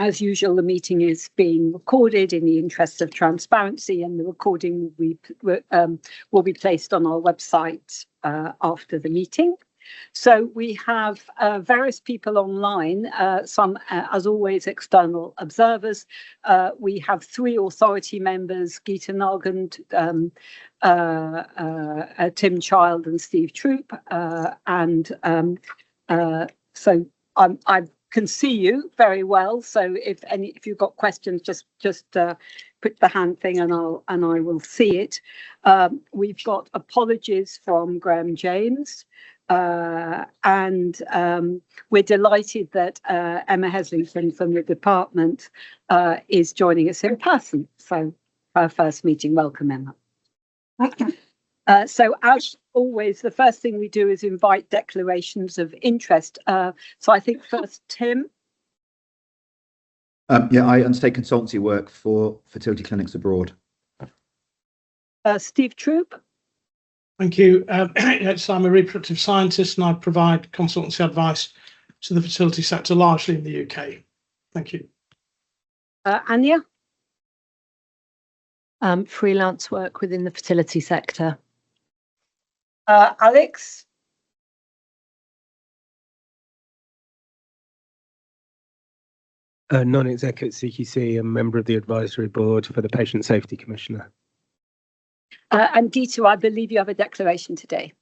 As usual, the meeting is being recorded in the interest of transparency, and the recording will be placed on our website after the meeting. So we have various people online, some, as always, external observers. We have 3 authority members, Geeta Nagand, Tim Child and Steve Troop. So I can see you very well. So if you've got questions, just put the hand thing and I will see it. We've got apologies from Graham James. And we're delighted that Emma Heslington from the department is joining us in person. So our first meeting, welcome, Emma. So as always, the first thing we do is invite declarations of interest. So I think first, Tim. Yeah, I undertake consultancy work for fertility clinics abroad. Steve Troop. Thank you. Yes, I'm a reproductive scientist and I provide consultancy advice to the fertility sector, largely in the UK. Thank you. Anya? Freelance work within the fertility sector. Alex? Non-exec at CQC and member of the advisory board for the Patient Safety Commissioner. And Geeta, I believe you have a declaration today.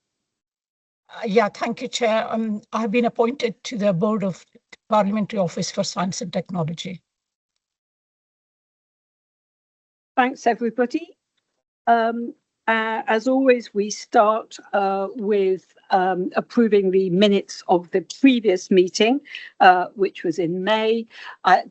Yeah, thank you, Chair. I've been appointed to the Board of Parliamentary Office for Science and Technology. Thanks, everybody. As always, we start with approving the minutes of the previous meeting, which was in May.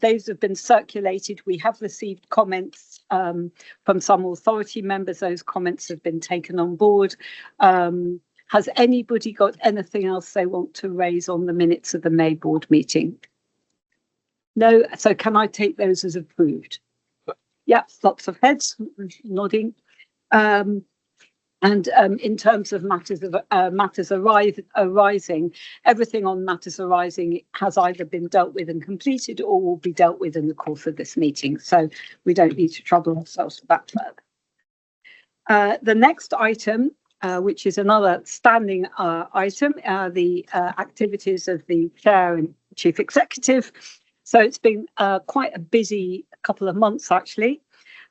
Those have been circulated. We have received comments from some authority members. Those comments have been taken on board. Has anybody got anything else they want to raise on the minutes of the May board meeting? No, so can I take those as approved? Yeah, lots of heads nodding. And in terms of matters arising, everything on matters arising has either been dealt with and completed or will be dealt with in the course of this meeting. So we don't need to trouble ourselves with that further. The next item, which is another standing item, the activities of the Chair and Chief Executive. So it's been quite a busy couple of months, actually.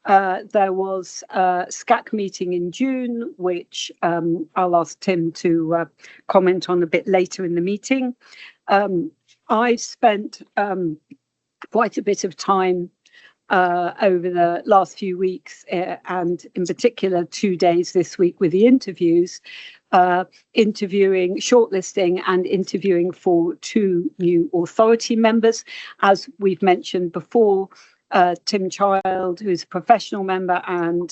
There was a SCAC meeting in June, which I'll ask Tim to comment on a bit later in the meeting. I spent quite a bit of time over the last few weeks, and in particular 2 days this week with the interviews, interviewing, shortlisting and interviewing for 2 new authority members. As we've mentioned before, Tim Child, who's a professional member, and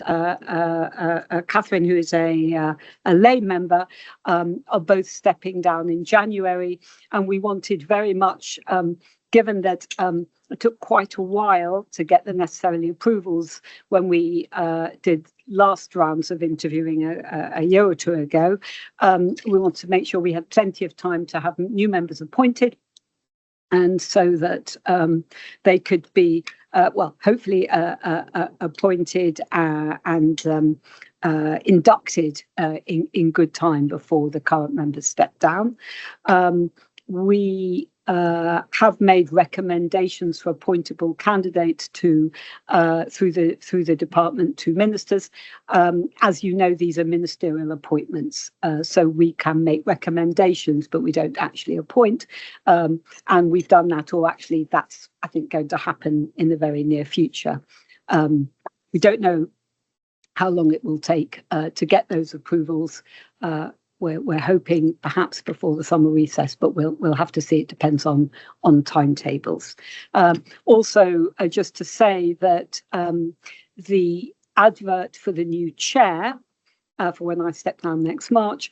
Catherine, who is a lay member, are both stepping down in January. And we wanted very much, given that it took quite a while to get the necessary approvals when we did last rounds of interviewing a year or 2 ago, we want to make sure we had plenty of time to have new members appointed, and so that they could be, well, hopefully appointed and inducted in good time before the current members step down. We have made recommendations for appointable candidates to through the department to ministers. As you know, these are ministerial appointments, so we can make recommendations, but we don't actually appoint. And we've done that, or actually that's, I think, going to happen in the very near future. We don't know how long it will take to get those approvals. We're hoping perhaps before the summer recess, but we'll have to see. It depends on timetables. Also, just to say that the advert for the new chair for when I step down next March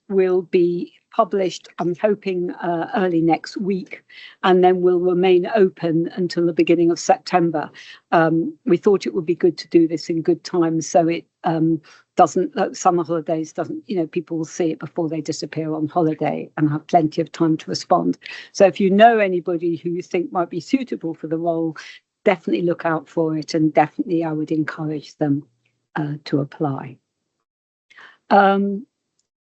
will be published, I'm hoping, early next week, and then will remain open until the beginning of September. We thought it would be good to do this in good time, so it doesn't, summer holidays doesn't, people will see it before they disappear on holiday and have plenty of time to respond. So if you know anybody who you think might be suitable for the role, definitely look out for it, and definitely I would encourage them to apply.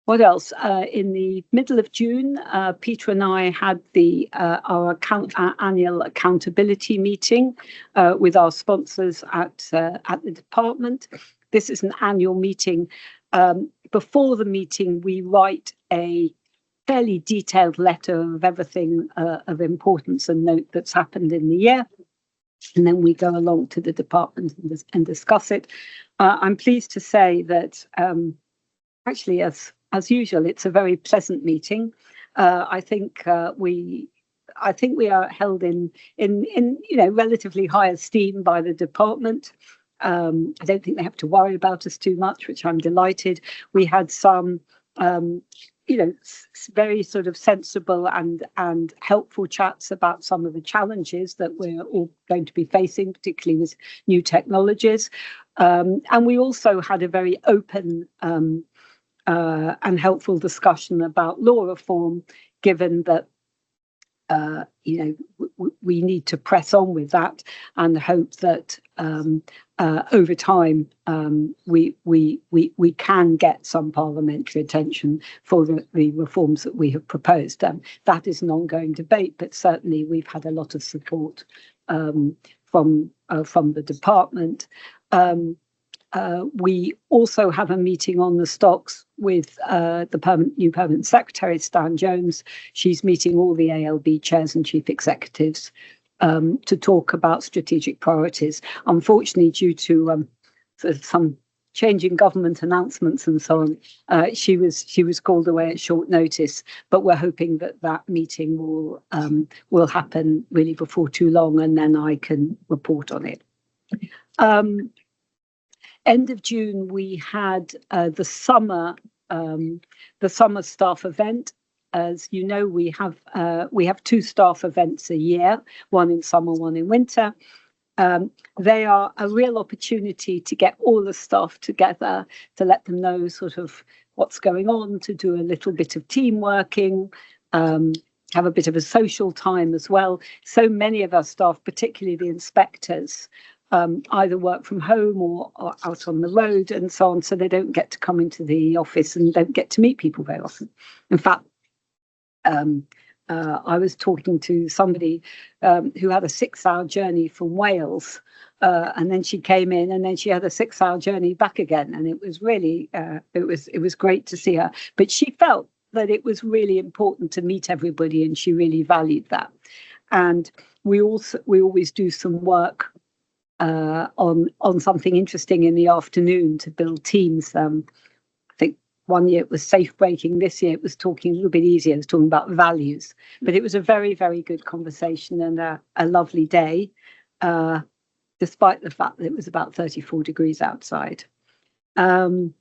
What else? In the middle of June, Peter and I had our annual accountability meeting with our sponsors at the department. This is an annual meeting. Before the meeting, we write a fairly detailed letter of everything of importance and note that's happened in the year. And then we go along to the department and discuss it. I'm pleased to say that actually, as usual, it's a very pleasant meeting. I think we are held in relatively high esteem by the department. I don't think they have to worry about us too much, which I'm delighted. We had some very sort of sensible and helpful chats about some of the challenges that we're all going to be facing, particularly with new technologies. And we also had a very open and helpful discussion about law reform, given that we need to press on with that and hope that over time we can get some parliamentary attention for the reforms that we have proposed. That is an ongoing debate, but certainly we've had a lot of support from the department. We also have a meeting on the stocks with the new permanent secretary, Stan Jones. She's meeting all the ALB chairs and chief executives to talk about strategic priorities. Unfortunately, due to some changing government announcements and so on, she was called away at short notice. But we're hoping that meeting will happen really before too long, and then I can report on it. End of June, we had the summer staff event. As you know, we have two staff events a year, one in summer, one in winter. They are a real opportunity to get all the staff together, to let them know sort of what's going on, to do a little bit of team working, have a bit of a social time as well. So many of our staff, particularly the inspectors, either work from home or out on the road and so on, so they don't get to come into the office and don't get to meet people very often. In fact, I was talking to somebody who had a 6-hour journey from Wales, and then she came in, and then she had a 6-hour journey back again, and it was really it was great to see her. But she felt that it was really important to meet everybody, and she really valued that. And we always do some work on something interesting in the afternoon to build teams. I think one year it was safe breaking. This year it was talking a little bit easier. It was talking about values. But it was a very, very good conversation and a lovely day, despite the fact that it was about 34 degrees outside. And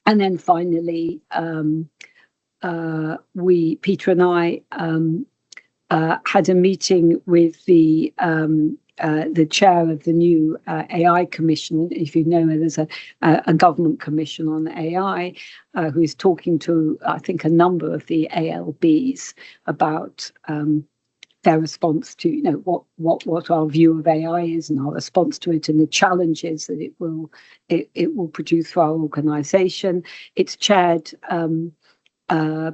then finally, Peter and I had a meeting with the chair of the new AI Commission. If you know, there's a government commission on AI who is talking to, I think, a number of the ALBs about their response to, what our view of AI is and our response to it and the challenges that it will produce for our organisation. It's chaired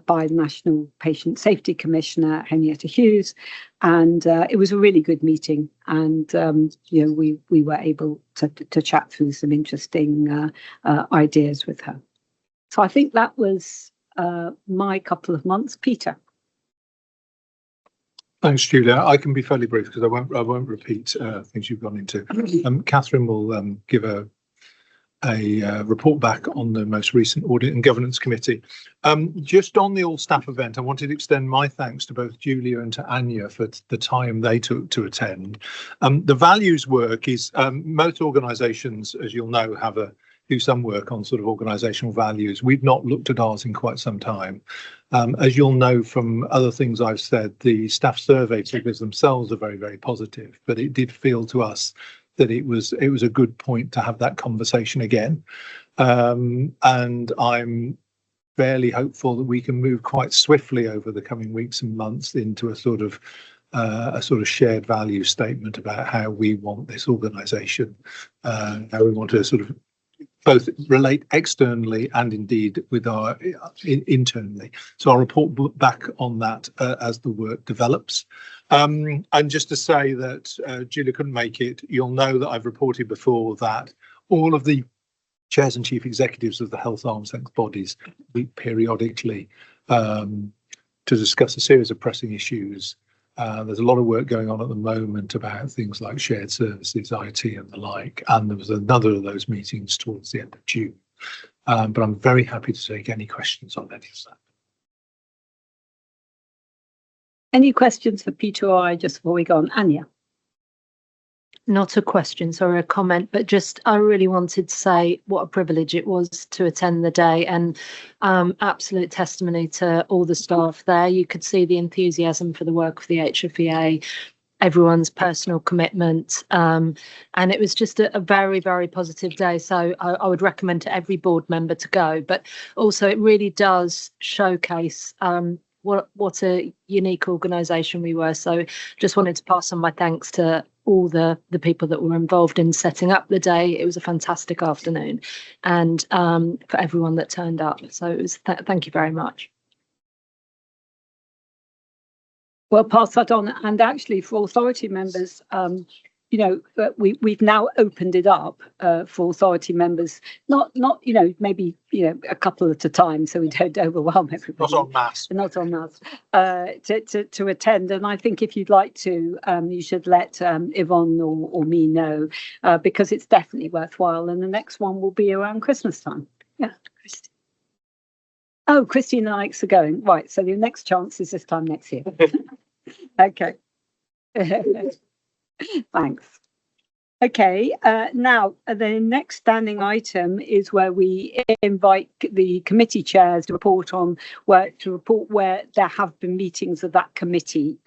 by the National Patient Safety Commissioner, Henrietta Hughes, and it was a really good meeting. And we were able to chat through some interesting ideas with her. So I think that was my couple of months. Peter. Thanks, Julia. I can be fairly brief because I won't repeat things you've gone into. Catherine will give a report back on the most recent Audit and Governance Committee. Just on the all staff event, I wanted to extend my thanks to both Julia and to Anya for the time they took to attend. The values work is, most organisations, as you'll know, have a do some work on sort of organisational values. We've not looked at ours in quite some time. As you'll know from other things I've said, the staff survey figures themselves are very, very positive, but it did feel to us that it was a good point to have that conversation again. And I'm fairly hopeful that we can move quite swiftly over the coming weeks and months into a sort of shared value statement about how we want this organisation, how we want to sort of both relate externally and indeed with our internally. So I'll report back on that as the work develops. And just to say that Julia couldn't make it, you'll know that I've reported before that all of the chairs and chief executives of the health arm's length bodies meet periodically to discuss a series of pressing issues. There's a lot of work going on at the moment about things like shared services, IT and the like, and there was another of those meetings towards the end of June. But I'm very happy to take any questions on any of that. Any questions for Peter or I just before we go on? Anya? Not a question, sorry, a comment, but just I really wanted to say what a privilege it was to attend the day, and absolute testimony to all the staff there. You could see the enthusiasm for the work of the HFEA, everyone's personal commitment, and it was just a very, very positive day. So I would recommend to every board member to go, but also it really does showcase what a unique organisation we were. So just wanted to pass on my thanks to all the people that were involved in setting up the day. It was a fantastic afternoon, and for everyone that turned up. So it was thank you very much. Well, pass that on. And actually for authority members, you know, we've now opened it up for authority members, not you know, maybe a couple at a time, so we don't overwhelm everybody. Not en masse. Not en masse. To attend. And I think if you'd like to, you should let Yvonne or me know, because it's definitely worthwhile. And the next one will be around Christmas time. Yeah, Christine. Oh, Christine and Alex are going. Right, so the next chance is this time next year. Okay. Thanks. Okay, now the next standing item is where we invite the committee chairs to report where there have been meetings of that committee.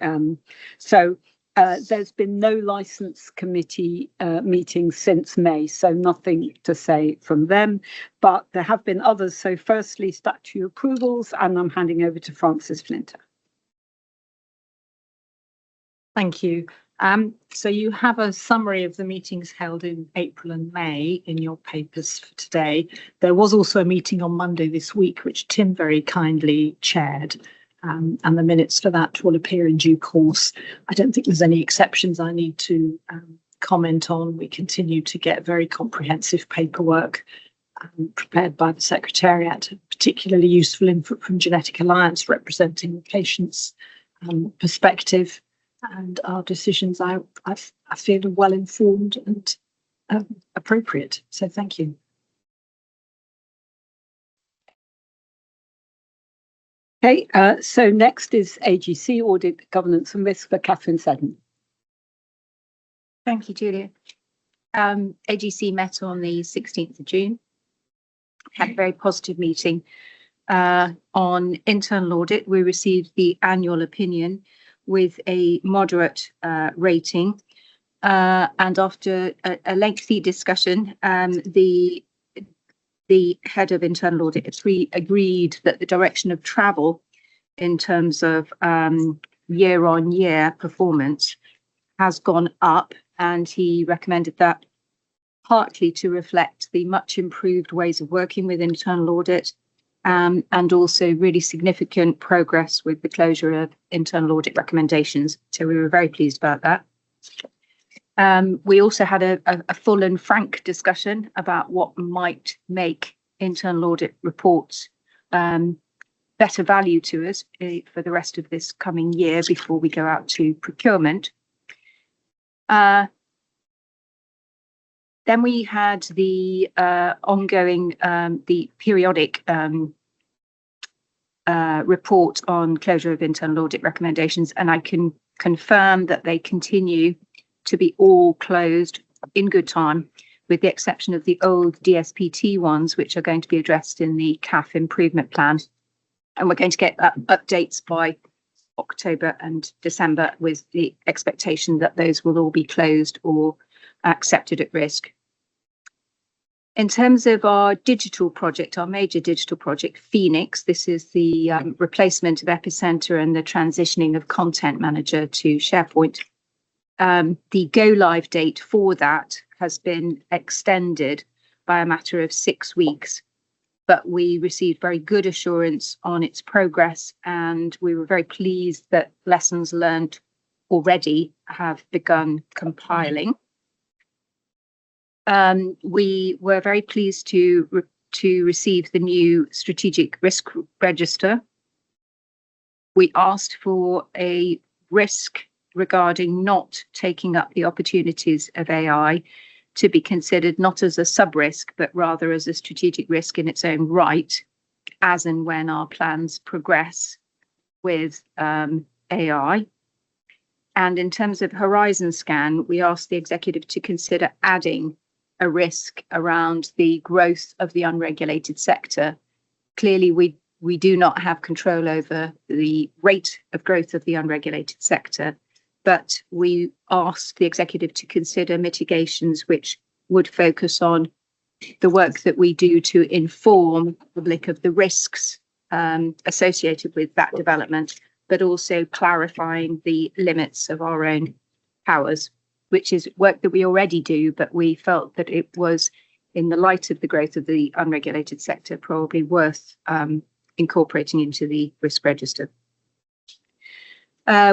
So there's been no licence committee meetings since May, so nothing to say from them, but there have been others. So firstly, statutory approvals, and I'm handing over to Frances Flinter. Thank you. So you have a summary of the meetings held in April and May in your papers for today. There was also a meeting on Monday this week, which Tim very kindly chaired, and the minutes for that will appear in due course. I don't think there's any exceptions I need to comment on. We continue to get very comprehensive paperwork prepared by the Secretariat, particularly useful input from Genetic Alliance representing the patient's perspective. And our decisions, I feel, are well informed and appropriate. So thank you. Okay, so next is AGC, Audit, Governance and Risk, for Catherine Seddon. Thank you, Julia. AGC met on the 16th of June, had a very positive meeting. On internal audit, we received the annual opinion with a moderate rating, and after a lengthy discussion, the head of internal audit agreed that the direction of travel in terms of year-on-year performance has gone up, and he recommended that partly to reflect the much improved ways of working with internal audit, and also really significant progress with the closure of internal audit recommendations. So we were very pleased about that. We also had a full and frank discussion about what might make internal audit reports better value to us for the rest of this coming year before we go out to procurement. Then we had the ongoing, the periodic report on closure of internal audit recommendations, and I can confirm that they continue to be all closed in good time with the exception of the old DSPT ones, which are going to be addressed in the CAF improvement plan. And we're going to get updates by October and December, with the expectation that those will all be closed or accepted at risk. In terms of our digital project, our major digital project, Phoenix, this is the replacement of Epicenter and the transitioning of Content Manager to SharePoint. The go live date for that has been extended by a matter of 6 weeks, but we received very good assurance on its progress, and we were very pleased that lessons learned already have begun compiling. We were very pleased to receive the new strategic risk register. We asked for a risk regarding not taking up the opportunities of AI to be considered not as a sub-risk, but rather as a strategic risk in its own right, as and when our plans progress with AI. And in terms of horizon scan, we asked the executive to consider adding a risk around the growth of the unregulated sector. Clearly, we do not have control over the rate of growth of the unregulated sector, but we asked the executive to consider mitigations which would focus on the work that we do to inform the public of the risks associated with that development, but also clarifying the limits of our own powers, which is work that we already do, but we felt that it was, in the light of the growth of the unregulated sector, probably worth incorporating into the risk register.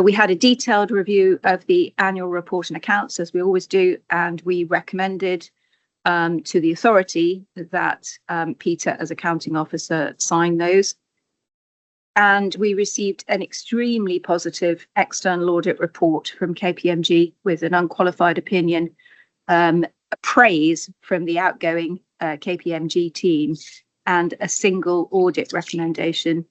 We had a detailed review of the annual report and accounts, as we always do, and we recommended to the authority that Peter, as accounting officer, sign those. And we received an extremely positive external audit report from KPMG with an unqualified opinion, praise from the outgoing KPMG team, and a single audit recommendation,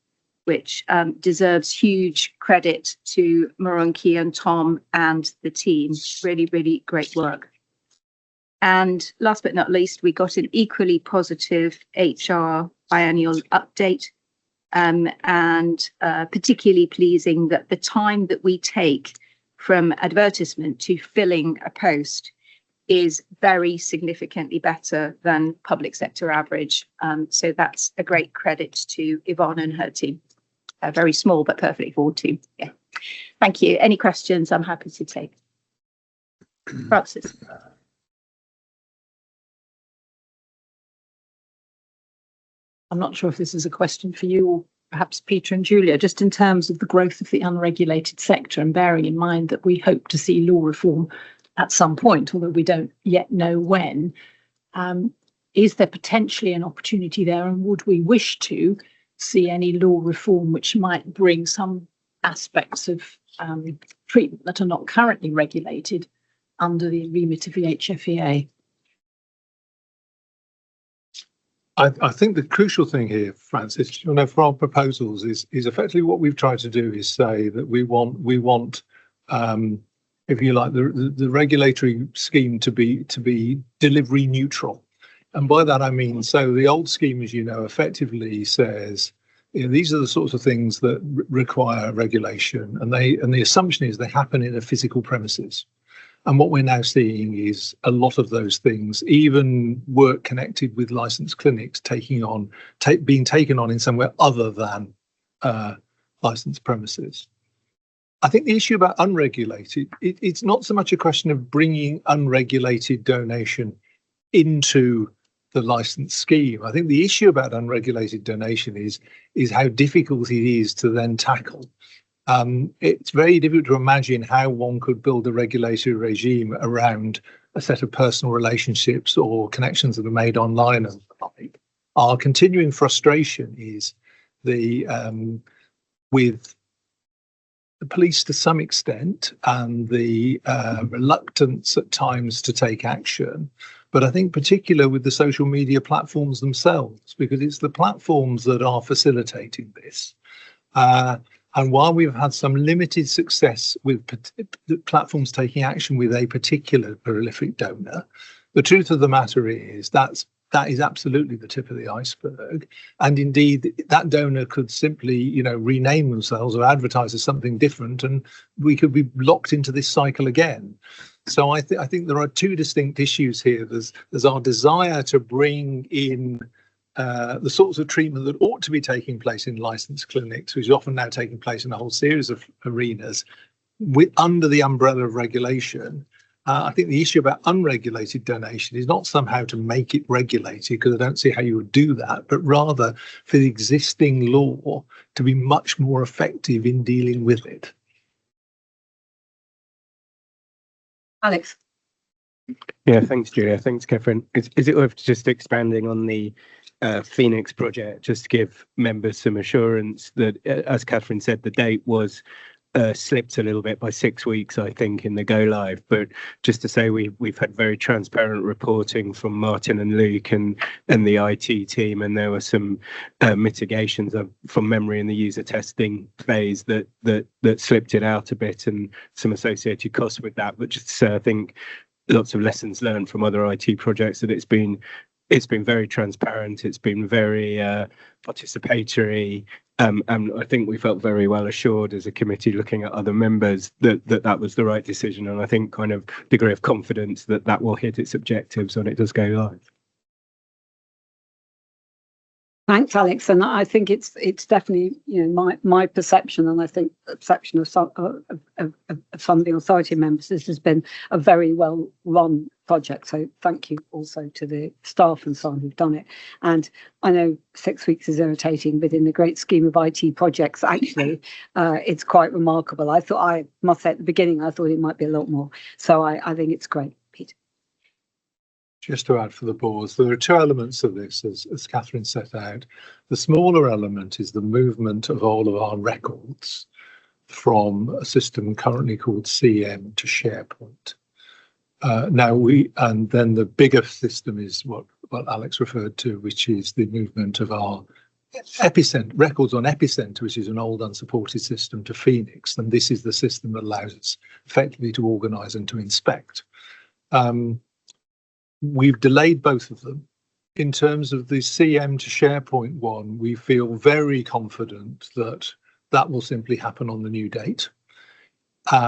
which deserves huge credit to Marunki and Tom and the team. Really, really great work. And last but not least, we got an equally positive HR biannual update. And particularly pleasing that the time that we take from advertisement to filling a post is very significantly better than public sector average. So that's a great credit to Yvonne and her team. A very small but perfectly forward team. Yeah. Thank you. Any questions? I'm happy to take. Francis. I'm not sure if this is a question for you or perhaps Peter and Julia, just in terms of the growth of the unregulated sector, and bearing in mind that we hope to see law reform at some point, although we don't yet know when. Is there potentially an opportunity there, and would we wish to see any law reform which might bring some aspects of treatment that are not currently regulated under the remit of the HFEA? I think the crucial thing here, Francis, for our proposals is effectively what we've tried to do is say that we want, if you like, the regulatory scheme to be delivery neutral, and by that I mean, so the old scheme, as you know, effectively says, these are the sorts of things that require regulation, and the assumption is they happen in a physical premises. And what we're now seeing is a lot of those things, even work connected with licensed clinics, being taken on in somewhere other than licensed premises. I think the issue about unregulated, it's not so much a question of bringing unregulated donation into the license scheme. I think the issue about unregulated donation is how difficult it is to then tackle. It's very difficult to imagine how one could build a regulatory regime around a set of personal relationships or connections that are made online and the like. Our continuing frustration is with the police to some extent, and the reluctance at times to take action. But I think particular with the social media platforms themselves, because it's the platforms that are facilitating this. And while we've had some limited success with platforms taking action with a particular prolific donor, The truth of the matter is that is absolutely the tip of the iceberg, and indeed that donor could simply, rename themselves or advertise as something different, and we could be locked into this cycle again. So I think there are two distinct issues here. There's our desire to bring in the sorts of treatment that ought to be taking place in licensed clinics, which is often now taking place in a whole series of arenas under the umbrella of regulation. I think the issue about unregulated donation is not somehow to make it regulated, because I don't see how you would do that, but rather for the existing law to be much more effective in dealing with it. Alex. Yeah, thanks, Julia. Thanks, Catherine. Is it worth just expanding on the Phoenix project, just to give members some assurance that, as Catherine said, the date was slipped a little bit by 6 weeks, I think, in the go live. But just to say, we've had very transparent reporting from Martin and Luke and the IT team, and there were some mitigations from memory in the user testing phase that slipped it out a bit, and some associated costs with that. But just to say, I think lots of lessons learned from other IT projects, that it's been very transparent, it's been very participatory, and I think we felt very well assured as a committee, looking at other members, that was the right decision, and I think kind of degree of confidence that will hit its objectives when it does go live. Thanks, Alex. And I think it's definitely, my perception, and I think the perception of some of the authority members, this has been a very well run project. So thank you also to the staff and so on who've done it. And I know 6 weeks is irritating, but in the great scheme of IT projects, actually, it's quite remarkable. I must say at the beginning, I thought it might be a lot more. So I think it's great. Peter. Just to add for the boards, there are two elements of this, as Catherine set out. The smaller element is the movement of all of our records from a system currently called CM to SharePoint. And then the bigger system is what Alex referred to, which is the movement of our records on Epicenter, which is an old unsupported system, to Phoenix. And this is the system that allows us effectively to organise and to inspect. We've delayed both of them. In terms of the CM to SharePoint one, we feel very confident that will simply happen on the new date,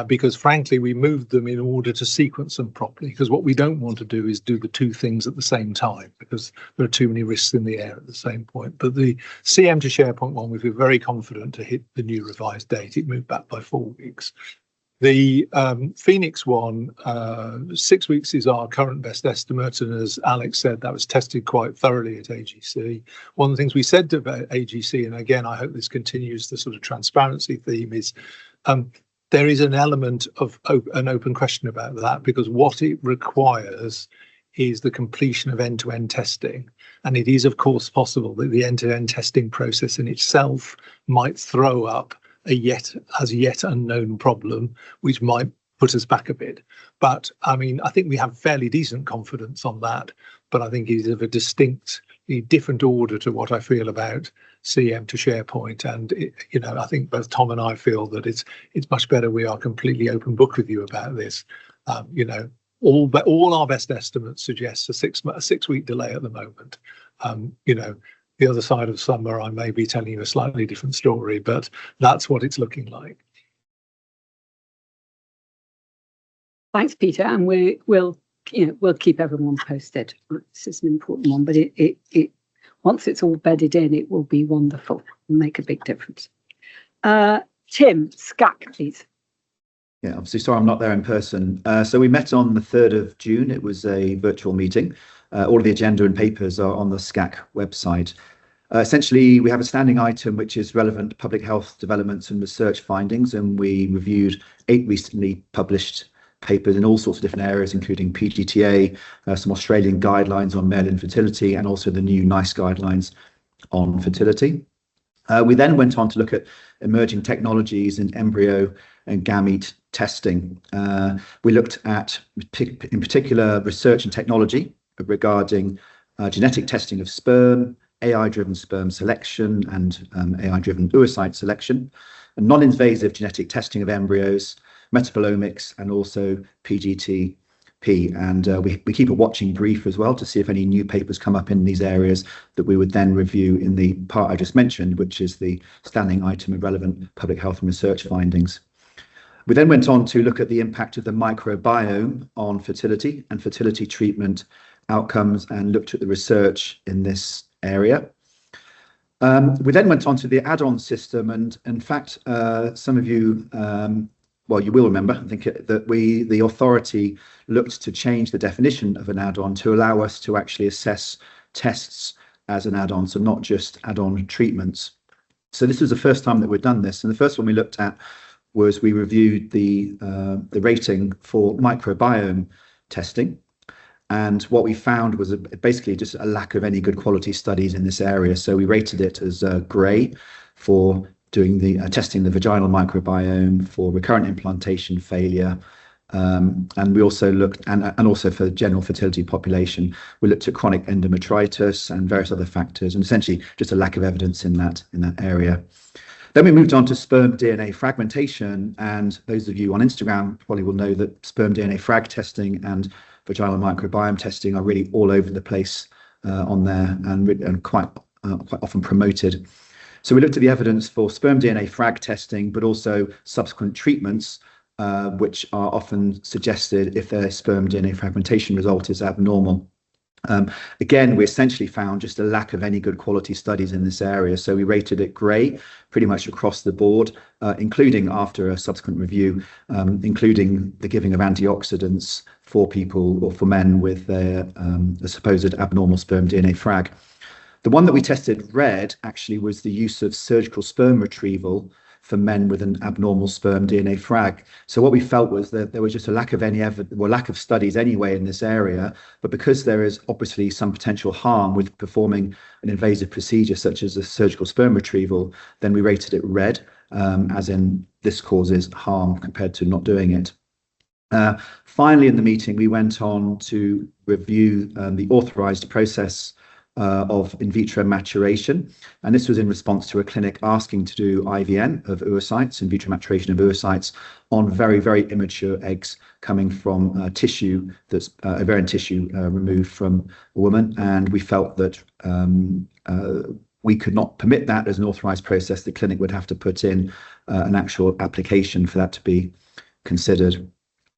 because frankly, we moved them in order to sequence them properly, because what we don't want to do is do the two things at the same time, because there are too many risks in the air at the same point. But the CM to SharePoint one, we feel very confident to hit the new revised date. It moved back by 4 weeks. The Phoenix one, 6 weeks is our current best estimate, and as Alex said, that was tested quite thoroughly at AGC. One of the things we said about AGC, and again, I hope this continues the sort of transparency theme, is there is an element of an open question about that, because what it requires is the completion of end-to-end testing. And it is, of course, possible that the end-to-end testing process in itself might throw up a yet unknown problem, which might put us back a bit. But I mean, I think we have fairly decent confidence on that, but I think it is of a distinctly different order to what I feel about CM to SharePoint. And I think both Tom and I feel that it's much better we are completely open book with you about this. All our best estimates suggest a 6 week delay at the moment. The other side of summer, I may be telling you a slightly different story, but that's what it's looking like. Thanks, Peter, and we'll keep everyone posted. This is an important one, but it once it's all bedded in, it will be wonderful and make a big difference. Tim, SCAC, please. Yeah, obviously, sorry I'm not there in person. So we met on the 3rd of June. It was a virtual meeting. All of the agenda and papers are on the SCAC website. Essentially, we have a standing item which is relevant public health developments and research findings, and we reviewed 8 recently published papers in all sorts of different areas, including PGTA, some Australian guidelines on male infertility, and also the new NICE guidelines on fertility. We then went on to look at emerging technologies in embryo and gamete testing. We looked at, in particular, research and technology regarding genetic testing of sperm, AI-driven sperm selection, and AI-driven oocyte selection, and non-invasive genetic testing of embryos, metabolomics, and also PGT and we keep a watching brief as well to see if any new papers come up in these areas that we would then review in the part I just mentioned, which is the standing item of relevant public health and research findings. We then went on to look at the impact of the microbiome on fertility and fertility treatment outcomes and looked at the research in this area. We then went on to the add-on system, and in fact, some of you, well, you will remember, I think, that the authority looked to change the definition of an add-on to allow us to actually assess tests as an add-on, so not just add-on treatments. So this was the first time that we'd done this, and the first one we looked at was we reviewed the rating for microbiome testing. And what we found was basically just a lack of any good quality studies in this area. So we rated it as grey for doing the testing the vaginal microbiome for recurrent implantation failure. And we also looked, and also for the general fertility population, we looked at chronic endometritis and various other factors, and essentially just a lack of evidence in that area. Then we moved on to sperm DNA fragmentation, and those of you on Instagram probably will know that sperm DNA frag testing and vaginal microbiome testing are really all over the place on there, and quite often promoted. So we looked at the evidence for sperm DNA frag testing, but also subsequent treatments, which are often suggested if their sperm DNA fragmentation result is abnormal. Again, we essentially found just a lack of any good quality studies in this area. So we rated it grey pretty much across the board, including after a subsequent review, including the giving of antioxidants for people or for men with a supposed abnormal sperm DNA frag. The one that we tested red actually was the use of surgical sperm retrieval for men with an abnormal sperm DNA frag. So what we felt was that there was just a lack of lack of studies anyway in this area, but because there is obviously some potential harm with performing an invasive procedure such as a surgical sperm retrieval, then we rated it red, as in this causes harm compared to not doing it. Finally, in the meeting, we went on to review the authorised process of in vitro maturation, and this was in response to a clinic asking to do IVN of oocytes, in vitro maturation of oocytes, on very, very immature eggs coming from tissue that's ovarian tissue removed from a woman, and we felt that we could not permit that as an authorised process. The clinic would have to put in an actual application for that to be considered.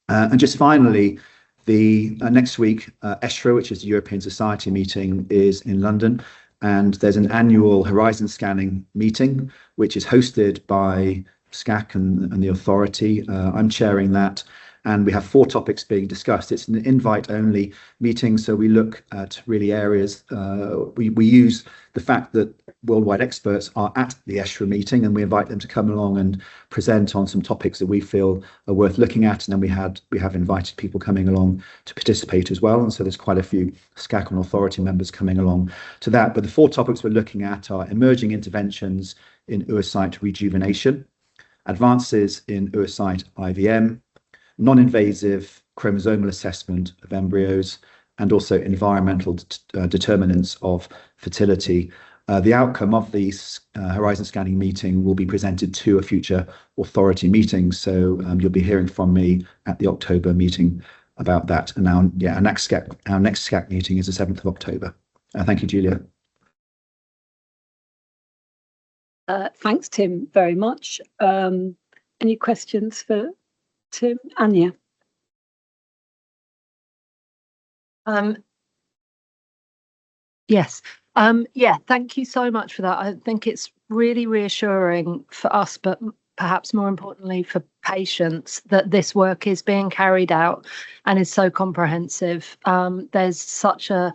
And just finally, the next week, ESHRE, which is the European Society meeting, is in London, and there's an annual horizon scanning meeting, which is hosted by SCAC and the authority. I'm chairing that, and we have 4 topics being discussed. It's an invite-only meeting, so we look at really areas. We use the fact that worldwide experts are at the ESHRE meeting, and we invite them to come along and present on some topics that we feel are worth looking at. And then we have invited people coming along to participate as well, and so there's quite a few SCAC and authority members coming along to that. But the 4 topics we're looking at are emerging interventions in oocyte rejuvenation, advances in oocyte IVM, non-invasive chromosomal assessment of embryos, and also environmental determinants of fertility. The outcome of these horizon scanning meeting will be presented to a future authority meeting, so you'll be hearing from me at the October meeting about that. And now, yeah, our next SCAC meeting is the 7th of October. Thank you, Julia. Thanks, Tim, very much. Any questions for Tim? Anya? Yes. Yeah, thank you so much for that. I think it's really reassuring for us, but perhaps more importantly for patients, that this work is being carried out and is so comprehensive. There's such a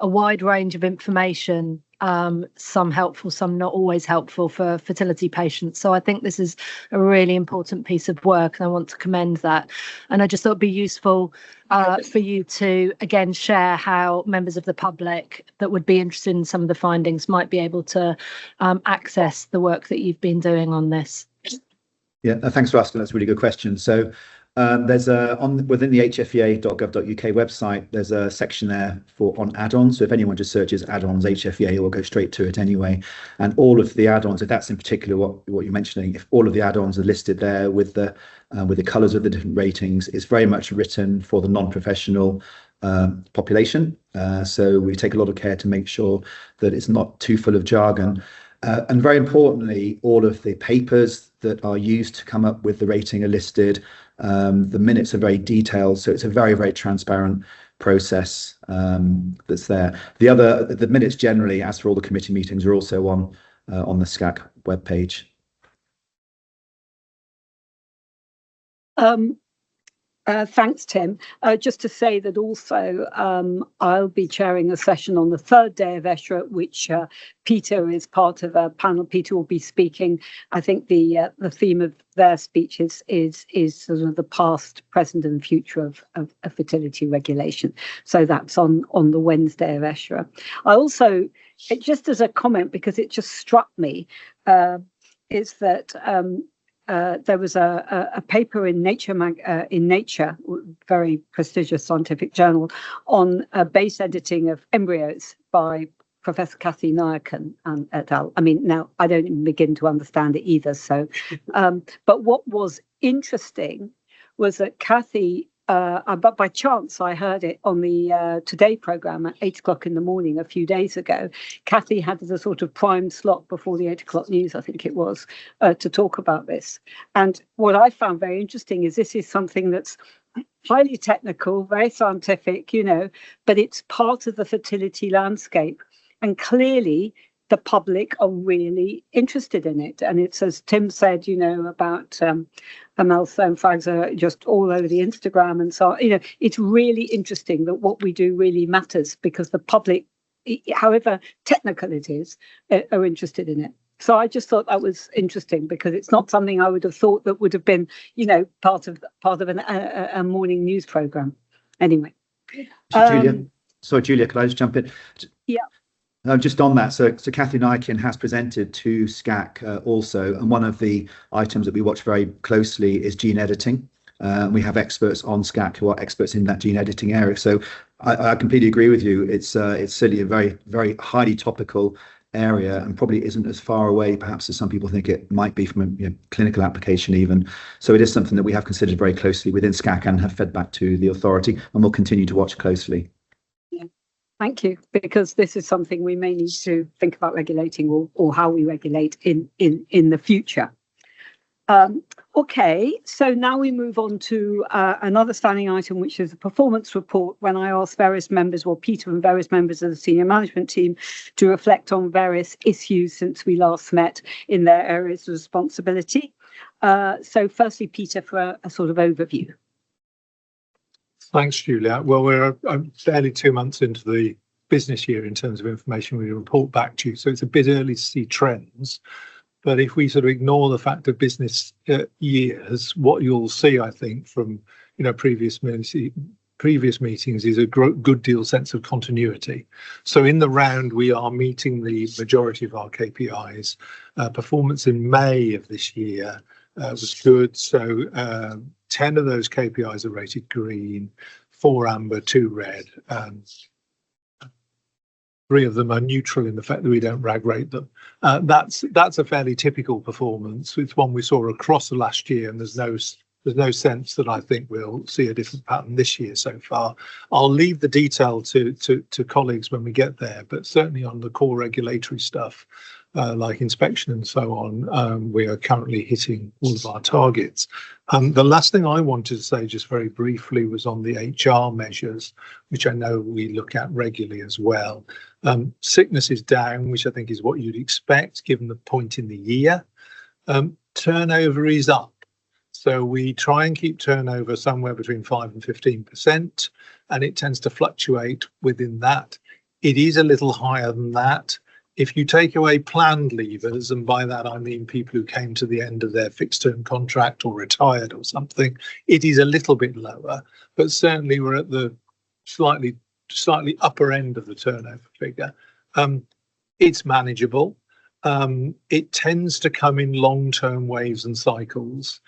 wide range of information, some helpful, some not always helpful for fertility patients. So I think this is a really important piece of work, and I want to commend that. And I just thought it'd be useful for you to, again, share how members of the public that would be interested in some of the findings might be able to access the work that you've been doing on this. Yeah, thanks for asking. That's a really good question. So There's within the hfea.gov.uk website, there's a section there on add-ons. So if anyone just searches add-ons HFEA, will go straight to it anyway. And all of the add-ons, if that's in particular what you're mentioning, if all of the add-ons are listed there with the colours of the different ratings, it's very much written for the non-professional population. So we take a lot of care to make sure that it's not too full of jargon. And very importantly, all of the papers that are used to come up with the rating are listed. The minutes are very detailed, so it's a very, very transparent process that's there. The minutes generally, as for all the committee meetings, are also on the SCAC webpage. Thanks, Tim. Just to say that also I'll be chairing a session on the third day of ESHRE, which Peter is part of a panel. Peter will be speaking. I think the theme of their speech is sort of the past, present and future of fertility regulation. So that's on the Wednesday of ESHRE. I also, just as a comment, because it just struck me, is that there was a paper in Nature, very prestigious scientific journal, on base editing of embryos by Professor Kathy Nayakan and et al. I mean, now I don't even begin to understand it either. So, but what was interesting was that Kathy, but by chance I heard it on the Today programme at 8 o'clock in the morning a few days ago. Kathy had the sort of prime slot before the 8 o'clock news, I think it was, to talk about this. And what I found very interesting is this is something that's highly technical, very scientific, but it's part of the fertility landscape. And clearly the public are really interested in it. And it's, as Tim said, about Amelsa and Fagza just all over the Instagram and so on. It's really interesting that what we do really matters, because the public, however technical it is, are interested in it. So I just thought that was interesting, because it's not something I would have thought that would have been, part of a morning news program. Anyway. Julia, sorry, Julia, could I just jump in? Yeah. Just on that, so Kathy Nykin has presented to SCAC also, and one of the items that we watch very closely is gene editing. We have experts on SCAC who are experts in that gene editing area. So I completely agree with you. It's certainly a very, very highly topical area, and probably isn't as far away perhaps as some people think it might be from a clinical application even. So it is something that we have considered very closely within SCAC and have fed back to the authority, and we'll continue to watch closely. Thank you, because this is something we may need to think about regulating, or how we regulate in the future. Okay, so now we move on to another standing item, which is a performance report, when I asked various members, Peter and various members of the senior management team, to reflect on various issues since we last met in their areas of responsibility. So firstly, Peter, for a sort of overview. Thanks, Julia. Well, we're barely 2 months into the business year in terms of information we report back to you, so it's a bit early to see trends. But if we sort of ignore the fact of business years, what you'll see, I think, from previous meetings is a good deal sense of continuity. So in the round, we are meeting the majority of our KPIs. Performance in May of this year was good. So 10 of those KPIs are rated green, 4 amber, 2 red. 3 of them are neutral in the fact that we don't rag rate them. That's a fairly typical performance. It's one we saw across the last year, and there's no sense that I think we'll see a different pattern this year so far. I'll leave the detail to colleagues when we get there, but certainly on the core regulatory stuff, like inspection and so on, we are currently hitting all of our targets. The last thing I wanted to say just very briefly was on the HR measures, which I know we look at regularly as well. Sickness is down, which I think is what you'd expect given the point in the year. Turnover is up. So we try and keep turnover somewhere between 5 and 15%, and it tends to fluctuate within that. It is a little higher than that. If you take away planned leavers, and by that I mean people who came to the end of their fixed term contract or retired or something, it is a little bit lower, but certainly we're at the slightly upper end of the turnover figure. It's manageable. It tends to come in long-term waves and cycles.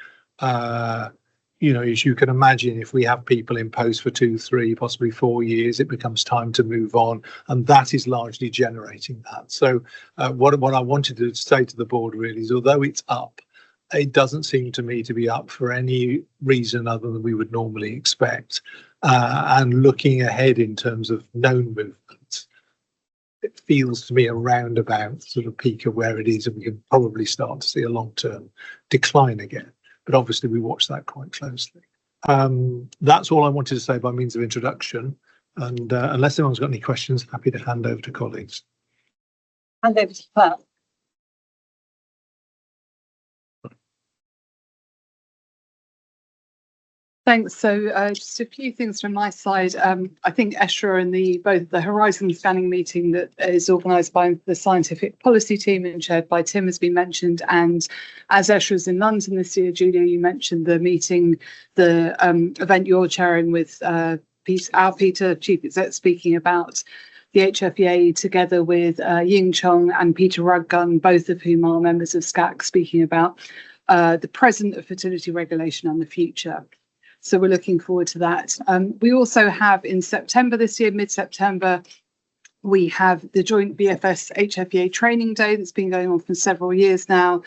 you know, as you can imagine, if we have people in post for 2, 3, possibly 4 years, it becomes time to move on, and that is largely generating that. So what I wanted to say to the board really is, although it's up, it doesn't seem to me to be up for any reason other than we would normally expect. And looking ahead in terms of known movements, it feels to me a roundabout sort of peak of where it is, and we can probably start to see a long-term decline again. But obviously we watch that quite closely. That's all I wanted to say by means of introduction. And unless anyone's got any questions, happy to hand over to colleagues. Hand over to Claire. Thanks. So just a few things from my side. I think ESHRA and both the Horizon Scanning meeting that is organised by the Scientific Policy Team and chaired by Tim has been mentioned. And as ESHRA's in London this year, Julia, you mentioned the meeting, the event you're chairing with our Peter, Chief Exec, speaking about the HFEA together with Ying Chong and Peter Ruggun, both of whom are members of SCAC, speaking about the present of fertility regulation and the future. So we're looking forward to that. We also have in September this year, mid-September, we have the joint BFS HFEA training day that's been going on for several years now,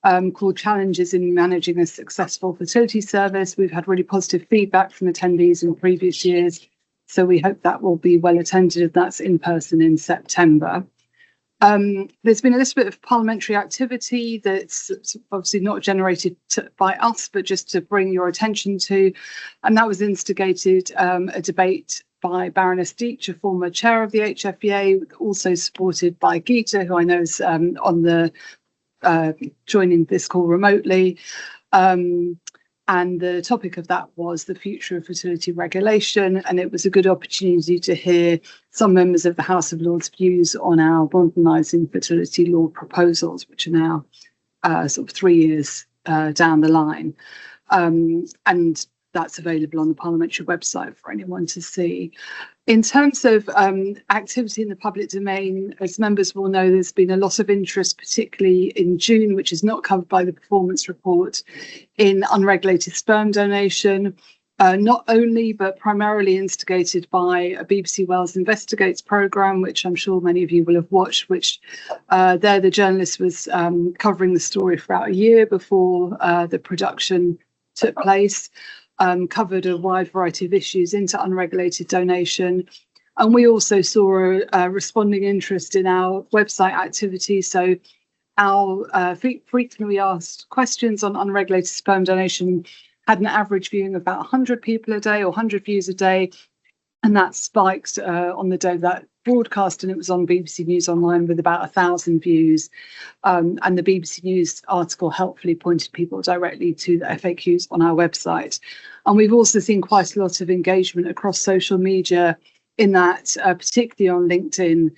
called Challenges in Managing a Successful Fertility Service. We've had really positive feedback from attendees in previous years, so we hope that will be well attended. That's in person in September. There's been a little bit of parliamentary activity that's obviously not generated by us, but just to bring your attention to, and that was instigated a debate by Baroness Deitch, a former chair of the HFEA, also supported by Geeta, who I know is on the joining this call remotely. And the topic of that was the future of fertility regulation, and it was a good opportunity to hear some members of the House of Lords' views on our modernising fertility law proposals, which are now sort of 3 years down the line. And that's available on the parliamentary website for anyone to see. In terms of activity in the public domain, as members will know, there's been a lot of interest, particularly in June, which is not covered by the performance report, in unregulated sperm donation, not only, but primarily instigated by a BBC Wales Investigates programme, which I'm sure many of you will have watched, which there the journalist was covering the story for about a year before the production took place. Covered a wide variety of issues into unregulated donation. And we also saw a responding interest in our website activity. So our frequently asked questions on unregulated sperm donation had an average viewing of about 100 people a day or 100 views a day. And that spiked on the day of that broadcast, and it was on BBC News Online with about 1,000 views. And the BBC News article helpfully pointed people directly to the FAQs on our website. And we've also seen quite a lot of engagement across social media in that, particularly on LinkedIn,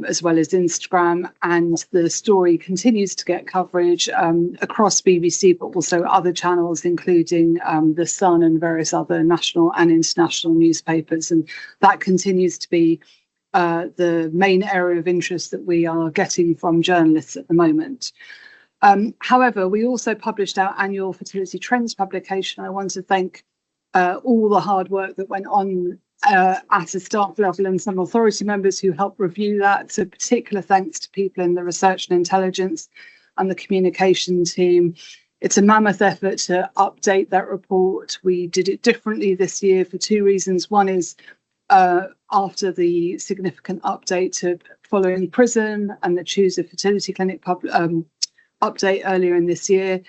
as well as Instagram. And the story continues to get coverage across BBC, but also other channels, including The Sun and various other national and international newspapers. And that continues to be the main area of interest that we are getting from journalists at the moment. However, we also published our annual Fertility Trends publication. I want to thank all the hard work that went on at a staff level and some authority members who helped review that. So particular thanks to people in the research and intelligence and the communication team. It's a mammoth effort to update that report. We did it differently this year for two reasons. One is after the significant update to following PRISM and the Choose a Fertility Clinic update earlier in this year.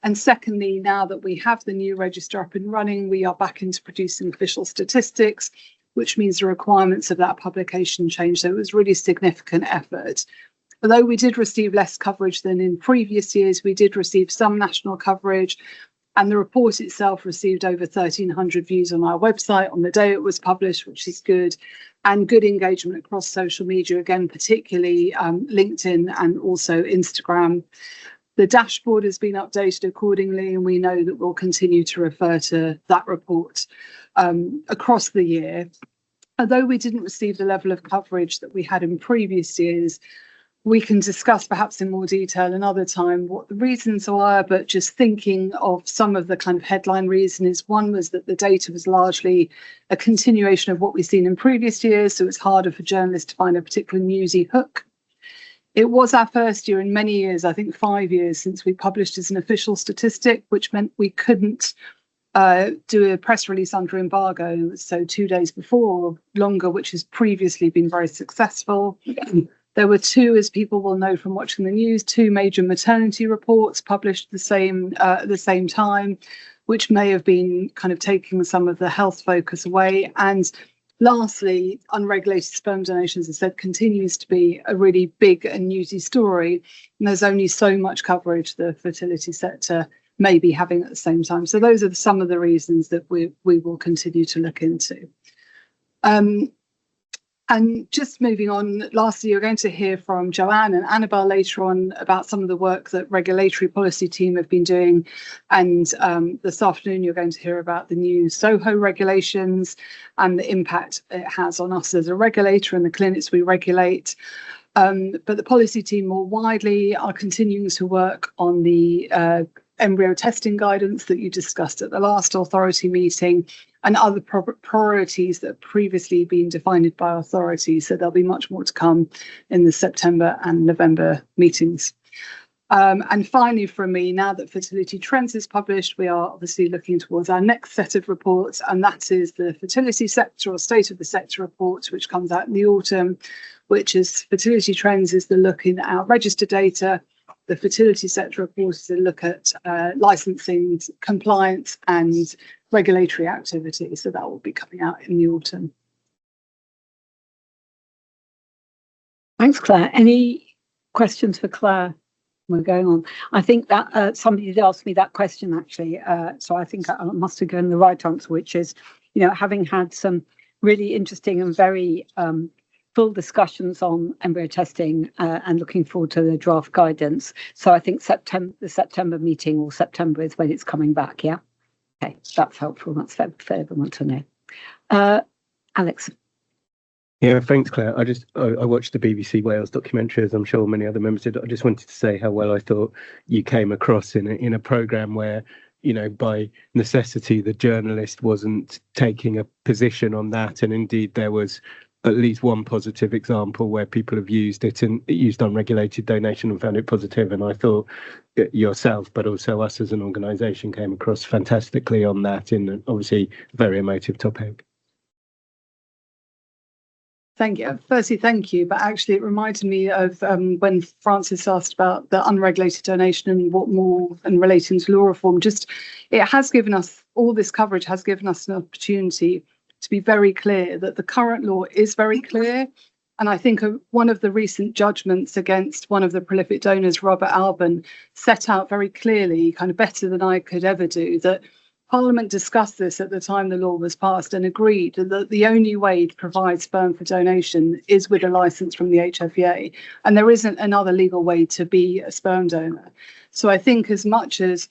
And secondly, now that we have the new register up and running, we are back into producing official statistics, which means the requirements of that publication change. So it was really significant effort. Although we did receive less coverage than in previous years, we did receive some national coverage. And the report itself received over 1,300 views on our website on the day it was published, which is good. And good engagement across social media, again, particularly LinkedIn and also Instagram. The dashboard has been updated accordingly, and we know that we'll continue to refer to that report across the year. Although we didn't receive the level of coverage that we had in previous years, we can discuss perhaps in more detail another time what the reasons were, but just thinking of some of the kind of headline reasons. One was that the data was largely a continuation of what we've seen in previous years, so it's harder for journalists to find a particular newsy hook. It was our first year in many years, I think 5 years, since we published as an official statistic, which meant we couldn't do a press release under embargo, so 2 days before or longer, which has previously been very successful. There were two, as people will know from watching the news, two major maternity reports published at the same time, which may have been kind of taking some of the health focus away. And lastly, unregulated sperm donations, as I said, continues to be a really big and newsy story. And there's only so much coverage the fertility sector may be having at the same time. So those are some of the reasons that we will continue to look into. And just moving on, lastly, you're going to hear from Joanne and Annabelle later on about some of the work that regulatory policy team have been doing. And this afternoon, you're going to hear about the new SoHO regulations and the impact it has on us as a regulator and the clinics we regulate. But the policy team more widely are continuing to work on the embryo testing guidance that you discussed at the last authority meeting, and other priorities that have previously been defined by authorities. So there'll be much more to come in the September and November meetings. And finally, from me, now that Fertility Trends is published, we are obviously looking towards our next set of reports, and that is the fertility sector or state of the sector report, which comes out in the autumn, which is Fertility Trends is the look in our register data. The fertility sector report is a look at licensing, compliance and regulatory activity. So that will be coming out in the autumn. Thanks, Claire. Any questions for Claire? We're going on. I think that somebody did ask me that question actually. So I think I must have given the right answer, which is, having had some really interesting and very full discussions on embryo testing and looking forward to the draft guidance. So I think the September meeting or September is when it's coming back. Yeah. Okay, that's helpful. That's for everyone to know. Alex. Yeah, thanks, Claire. I watched the BBC Wales documentary, as I'm sure many other members did. I just wanted to say how well I thought you came across in a programme where, by necessity, the journalist wasn't taking a position on that. And indeed, there was at least one positive example where people have used it and used unregulated donation and found it positive. And I thought yourself, but also us as an organisation, came across fantastically on that in obviously a very emotive topic. Thank you. Firstly, thank you. But actually, it reminded me of when Francis asked about the unregulated donation and what more and relating to law reform. It has given us, all this coverage has given us an opportunity to be very clear that the current law is very clear. And I think one of the recent judgments against one of the prolific donors, Robert Alban, set out very clearly, kind of better than I could ever do, that Parliament discussed this at the time the law was passed and agreed that the only way to provide sperm for donation is with a licence from the HFEA. And there isn't another legal way to be a sperm donor. So I think as much as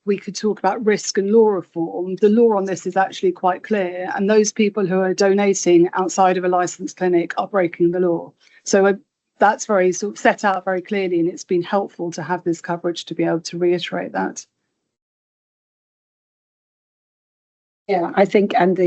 we could talk about risk and law reform, the law on this is actually quite clear. And those people who are donating outside of a licensed clinic are breaking the law. So that's very sort of set out very clearly, and it's been helpful to have this coverage to be able to reiterate that. Yeah, I think, and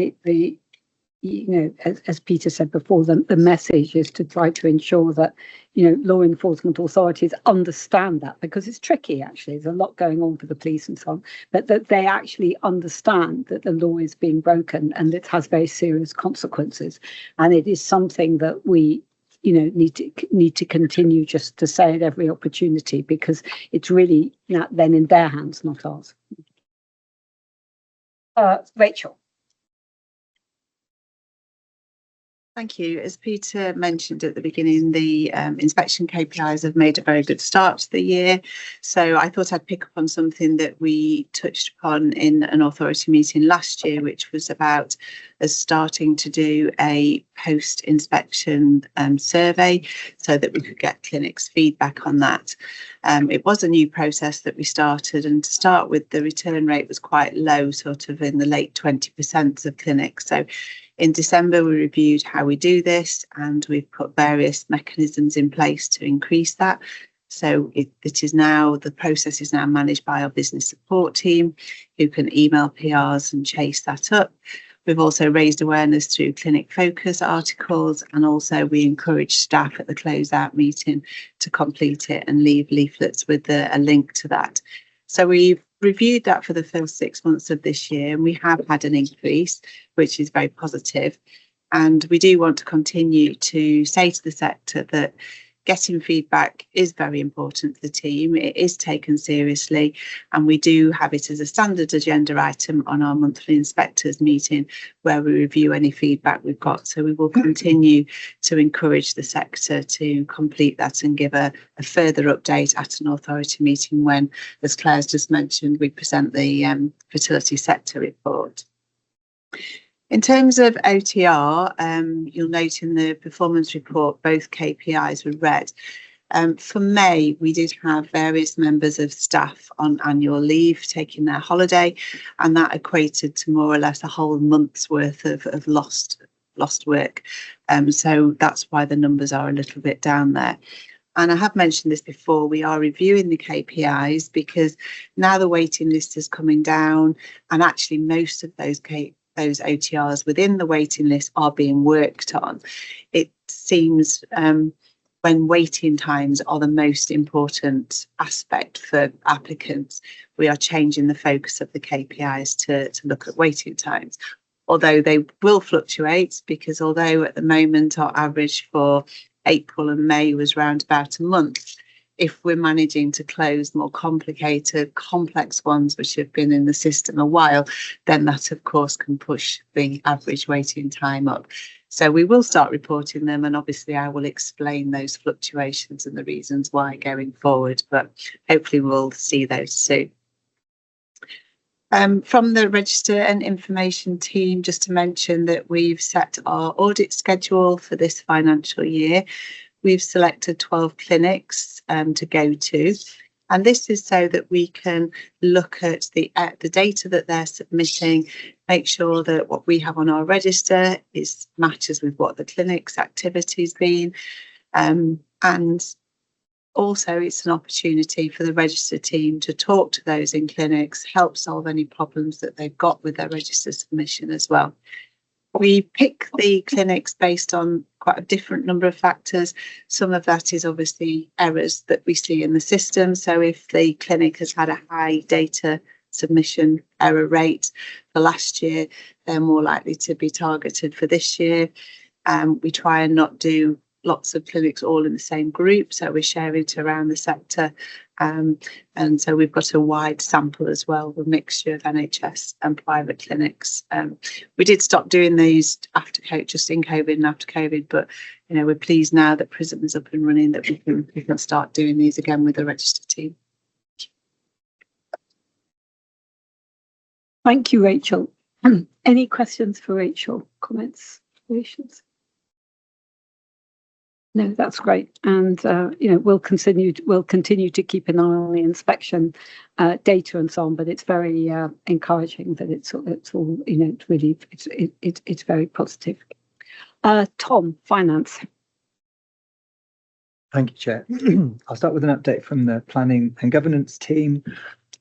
as Peter said before, the message is to try to ensure that, law enforcement authorities understand that, because it's tricky, actually. There's a lot going on for the police and so on, but that they actually understand that the law is being broken and it has very serious consequences. And it is something that we, need to continue just to say at every opportunity, because it's really then in their hands, not ours. Rachel. Thank you. As Peter mentioned at the beginning, the inspection KPIs have made a very good start to the year. So I thought I'd pick up on something that we touched upon in an authority meeting last year, which was about us starting to do a post-inspection survey so that we could get clinics' feedback on that. It was a new process that we started, and to start with, the return rate was quite low, sort of in the late 20% of clinics. So In December, we reviewed how we do this, and we've put various mechanisms in place to increase that. So it is now, the process is now managed by our business support team, who can email PRs and chase that up. We've also raised awareness through clinic focus articles, and also we encourage staff at the closeout meeting to complete it and leave leaflets with a link to that. So we've reviewed that for the first 6 months of this year, and we have had an increase, which is very positive. And we do want to continue to say to the sector that getting feedback is very important to the team. It is taken seriously, and we do have it as a standard agenda item on our monthly inspectors meeting where we review any feedback we've got. So we will continue to encourage the sector to complete that and give a further update at an authority meeting when, as Claire's just mentioned, we present the fertility sector report. In terms of OTR, you'll note in the performance report, both KPIs were red. For May, we did have various members of staff on annual leave taking their holiday, and that equated to more or less a whole month's worth of lost work. So that's why the numbers are a little bit down there. And I have mentioned this before, we are reviewing the KPIs because now the waiting list is coming down, and actually most of those OTRs within the waiting list are being worked on. It seems when waiting times are the most important aspect for applicants, we are changing the focus of the KPIs to look at waiting times. Although they will fluctuate, because although at the moment our average for April and May was round about a month, if we're managing to close more complicated, complex ones which have been in the system a while, then that of course can push the average waiting time up. So we will start reporting them, and obviously I will explain those fluctuations and the reasons why going forward, but hopefully we'll see those soon. From the register and information team, just to mention that we've set our audit schedule for this financial year. We've selected 12 clinics to go to, and this is so that we can look at the data that they're submitting, make sure that what we have on our register matches with what the clinic's activity's been, and also it's an opportunity for the register team to talk to those in clinics, help solve any problems that they've got with their register submission as well. We pick the clinics based on quite a different number of factors. Some of that is obviously errors that we see in the system. So if the clinic has had a high data submission error rate for last year, they're more likely to be targeted for this year. We try and not do lots of clinics all in the same group, so we're sharing it around the sector, and so we've got a wide sample as well, a mixture of NHS and private clinics. We did stop doing these after COVID, just in COVID and after COVID, but you know, we're pleased now that PRISM is up and running that we can start doing these again with the register team. Thank you, Rachel. Any questions for Rachel? Comments, questions? No, that's great, and you know, we'll continue to keep an eye on the inspection data and so on. But it's very encouraging that it's all, you know, it's really it's very positive. Tom, finance. Thank you, Chair. I'll start with an update from the planning and governance team.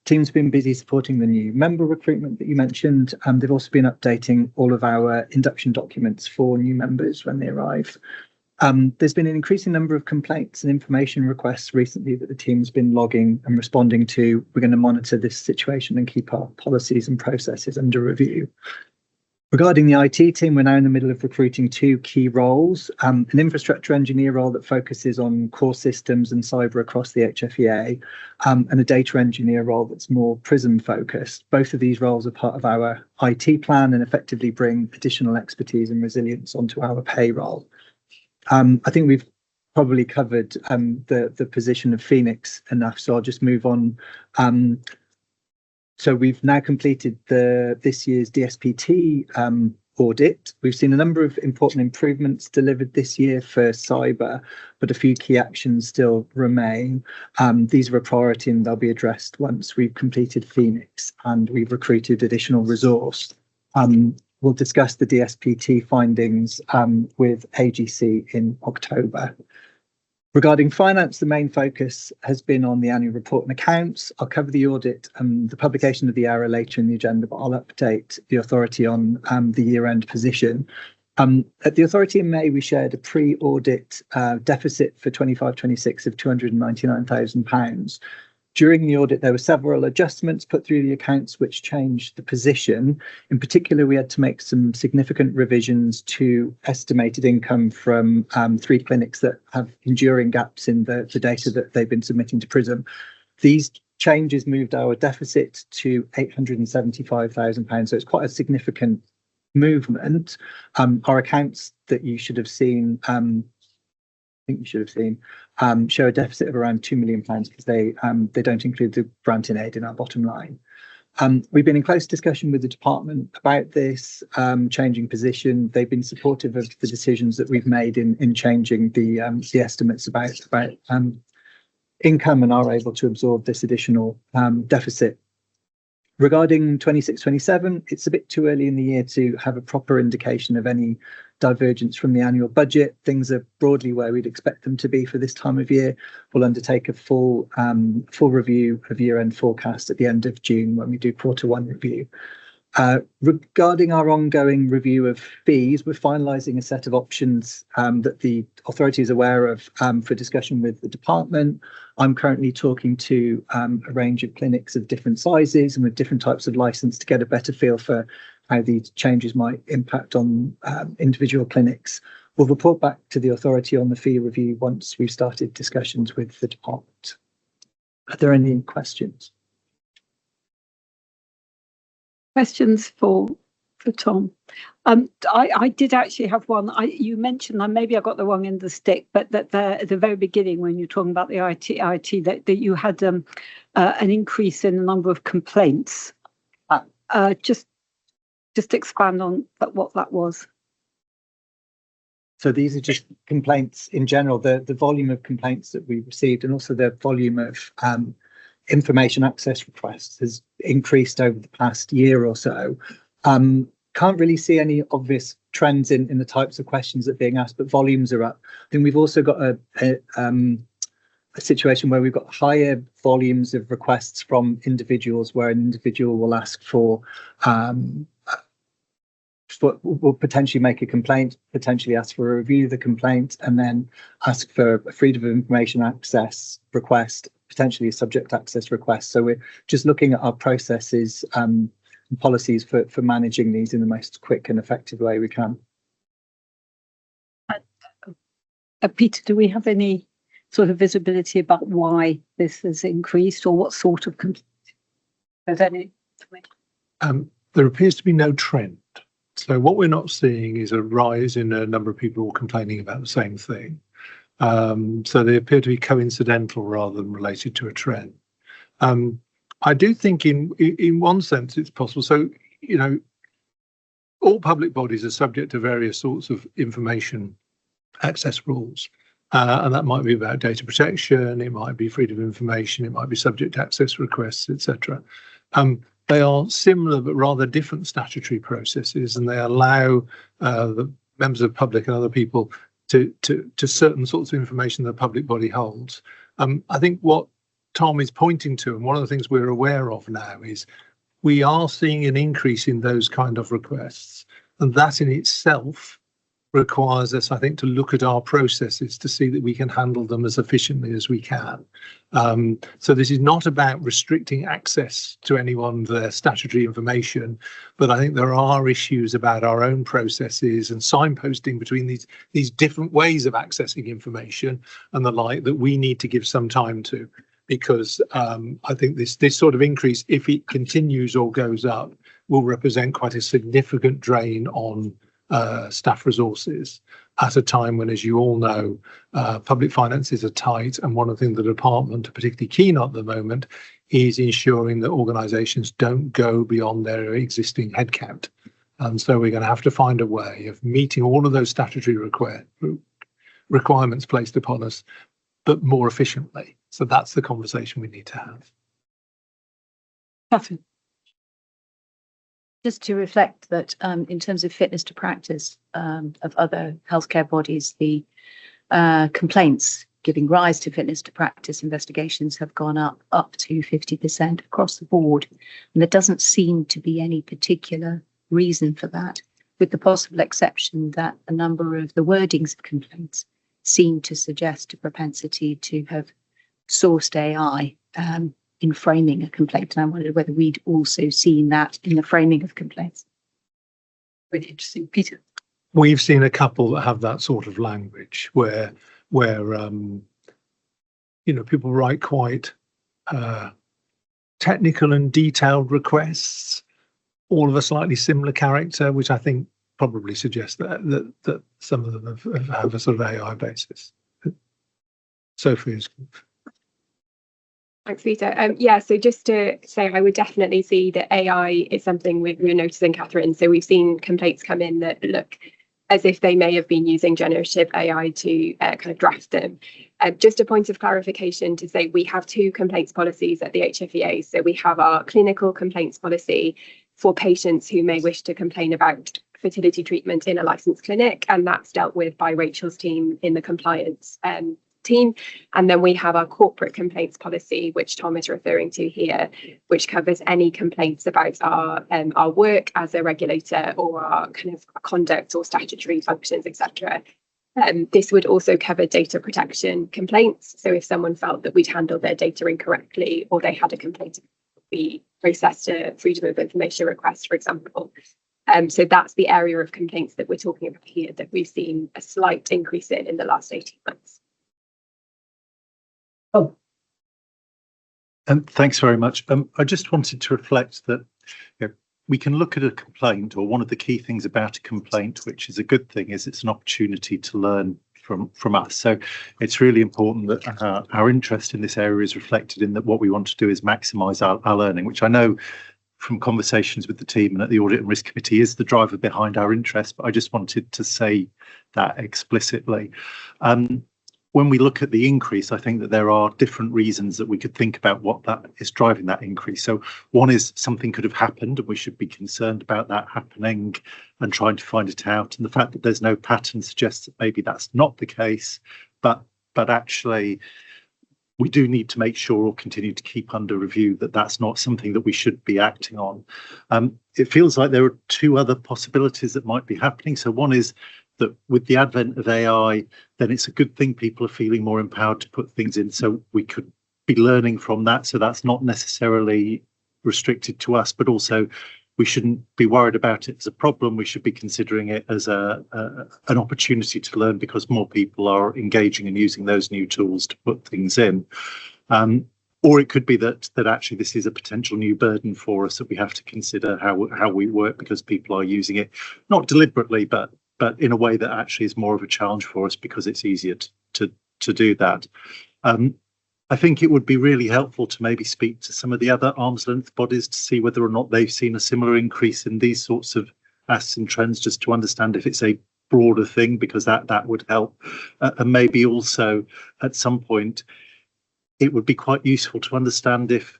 Team's been busy supporting the new member recruitment that you mentioned. They've also been updating all of our induction documents for new members when they arrive. There's been an increasing number of complaints and information requests recently that the team's been logging and responding to. We're going to monitor this situation and keep our policies and processes under review. Regarding the IT team, we're now in the middle of recruiting 2 key roles, an infrastructure engineer role that focuses on core systems and cyber across the HFEA, and a data engineer role that's more PRISM focused. Both of these roles are part of our IT plan and effectively bring additional expertise and resilience onto our payroll. I think we've probably covered the position of Phoenix enough, so I'll just move on. So we've now completed this year's DSPT audit. We've seen a number of important improvements delivered this year for cyber, but a few key actions still remain. These are a priority and they'll be addressed once we've completed Phoenix and we've recruited additional resource. we'll discuss the DSPT findings with AGC in October. Regarding finance, the main focus has been on the annual report and accounts. I'll cover the audit and the publication of the ARA later in the agenda, but I'll update the authority on the year-end position. At the authority in May, we shared a pre-audit deficit for 25-26 of £299,000. During the audit, there were several adjustments put through the accounts which changed the position. In particular, we had to make some significant revisions to estimated income from 3 clinics that have enduring gaps in the data that they've been submitting to PRISM. These changes moved our deficit to £875,000, so it's quite a significant movement. Our accounts that you should have seen, show a deficit of around £2 million because they don't include the grant in aid in our bottom line. We've been in close discussion with the department about this changing position. They've been supportive of the decisions that we've made in changing the estimates about income and are able to absorb this additional deficit. Regarding 26-27, it's a bit too early in the year to have a proper indication of any divergence from the annual budget. Things are broadly where we'd expect them to be for this time of year. We'll undertake a full review of year-end forecast at the end of June when we do Q1 review. Regarding our ongoing review of fees, we're finalising a set of options that the authority is aware of for discussion with the department. I'm currently talking to a range of clinics of different sizes and with different types of licence to get a better feel for how these changes might impact on individual clinics. We'll report back to the authority on the fee review once we've started discussions with the department. Are there any questions? Questions for Tom? I did actually have one. You mentioned, maybe I got the wrong end of the stick, but that at the very beginning when you're talking about the IT that you had an increase in the number of complaints. Just expand on what that was. So these are just complaints in general, the volume of complaints that we received and also the volume of information access requests has increased over the past year or so. Can't really see any obvious trends in the types of questions that are being asked, but volumes are up. I think we've also got a situation where we've got higher volumes of requests from individuals where an individual will ask will potentially make a complaint, potentially ask for a review of the complaint, and then ask for a freedom of information access request, potentially a subject access request. So we're just looking at our processes and policies for managing these in the most quick and effective way we can. Peter, do we have any sort of visibility about why this has increased or what sort of complaints? There appears to be no trend. So what we're not seeing is a rise in a number of people complaining about the same thing. So they appear to be coincidental rather than related to a trend. I do think in one sense it's possible. So, you know, all public bodies are subject to various sorts of information access rules. And that might be about data protection, it might be freedom of information, it might be subject access requests, etc. They are similar but rather different statutory processes, and they allow the members of the public and other people to certain sorts of information the public body holds. I think what Tom is pointing to, and one of the things we're aware of now, is we are seeing an increase in those kind of requests, and that in itself requires us, I think, to look at our processes to see that we can handle them as efficiently as we can. So this is not about restricting access to anyone their statutory information, but I think there are issues about our own processes and signposting between these different ways of accessing information and the like that we need to give some time to, because I think this sort of increase, if it continues or goes up, will represent quite a significant drain on staff resources at a time when, as you all know, public finances are tight, and one of the things the department are particularly keen on at the moment is ensuring that organisations don't go beyond their existing headcount. And so we're going to have to find a way of meeting all of those statutory requirements placed upon us, but more efficiently. So that's the conversation we need to have. Catherine. Just to reflect that in terms of fitness to practice of other healthcare bodies, the complaints giving rise to fitness to practice investigations have gone up to 50% across the board. And there doesn't seem to be any particular reason for that, with the possible exception that a number of the wordings of complaints seem to suggest a propensity to have sourced AI in framing a complaint. And I wondered whether we'd also seen that in the framing of complaints. Really interesting. Peter? We've seen a couple that have that sort of language where people write quite technical and detailed requests, all of a slightly similar character, which I think probably suggests that some of them have a sort of AI basis. Sophie's. Thanks, Peter. Yeah, so just to say, I would definitely see that AI is something we're noticing, Catherine. So we've seen complaints come in that look as if they may have been using generative AI to kind of draft them. Just a point of clarification to say we have two complaints policies at the HFEA. So we have our clinical complaints policy for patients who may wish to complain about fertility treatment in a licensed clinic, and that's dealt with by Rachel's team in the compliance team. And then we have our corporate complaints policy, which Tom is referring to here, which covers any complaints about our work as a regulator or our kind of conduct or statutory functions, etc. This would also cover data protection complaints. So if someone felt that we'd handled their data incorrectly or they had a complaint, we processed a freedom of information request, for example. So that's the area of complaints that we're talking about here that we've seen a slight increase in the last 18 months. Oh. And thanks very much. I just wanted to reflect that we can look at a complaint, or one of the key things about a complaint, which is a good thing, is it's an opportunity to learn from us. So it's really important that our interest in this area is reflected in that what we want to do is maximise our learning, which I know from conversations with the team and at the Audit and Risk Committee is the driver behind our interest, but I just wanted to say that explicitly. When we look at the increase, I think that there are different reasons that we could think about what that is driving that increase. So one is something could have happened and we should be concerned about that happening and trying to find it out. And the fact that there's no pattern suggests that maybe that's not the case, but actually we do need to make sure or continue to keep under review that that's not something that we should be acting on. It feels like there are two other possibilities that might be happening. So one is that with the advent of AI, then it's a good thing people are feeling more empowered to put things in. So we could be learning from that. So that's not necessarily restricted to us, but also we shouldn't be worried about it as a problem. We should be considering it as an opportunity to learn because more people are engaging and using those new tools to put things in. Or it could be that actually this is a potential new burden for us that we have to consider how we work because people are using it, not deliberately, but in a way that actually is more of a challenge for us because it's easier to do that. I think it would be really helpful to maybe speak to some of the other arm's length bodies to see whether or not they've seen a similar increase in these sorts of asks and trends, just to understand if it's a broader thing, because that would help. And maybe also at some point, it would be quite useful to understand if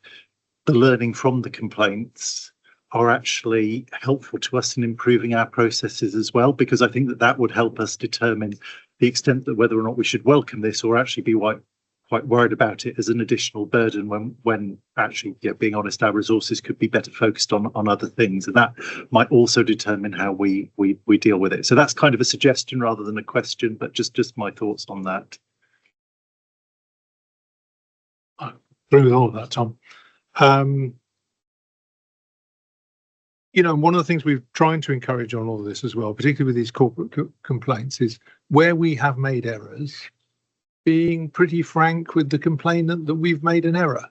the learning from the complaints are actually helpful to us in improving our processes as well, because I think that would help us determine the extent that whether or not we should welcome this or actually be quite worried about it as an additional burden when actually, being honest, our resources could be better focused on other things, and that might also determine how we deal with it. So that's kind of a suggestion rather than a question, but just my thoughts on that. I agree with all of that, Tom. One of the things we're trying to encourage on all of this as well, particularly with these corporate complaints, is where we have made errors, being pretty frank with the complainant that we've made an error.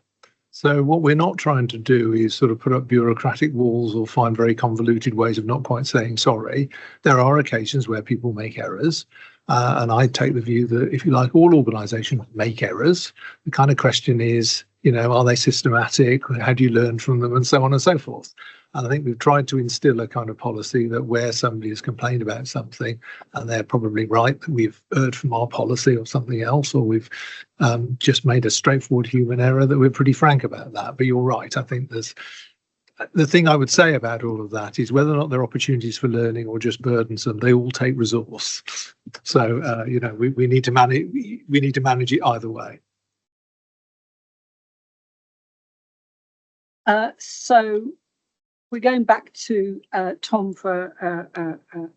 So what we're not trying to do is sort of put up bureaucratic walls or find very convoluted ways of not quite saying sorry. There are occasions where people make errors. And I take the view that, if you like, all organisations make errors. The kind of question is, are they systematic? How do you learn from them? And so on and so forth. And I think we've tried to instill a kind of policy that where somebody has complained about something and they're probably right that we've erred from our policy or something else, or we've just made a straightforward human error, that we're pretty frank about that. But you're right. I think there's the thing I would say about all of that is whether or not there are opportunities for learning or just burdensome, they all take resource. So you know, we need to manage it either way. So we're going back to Tom for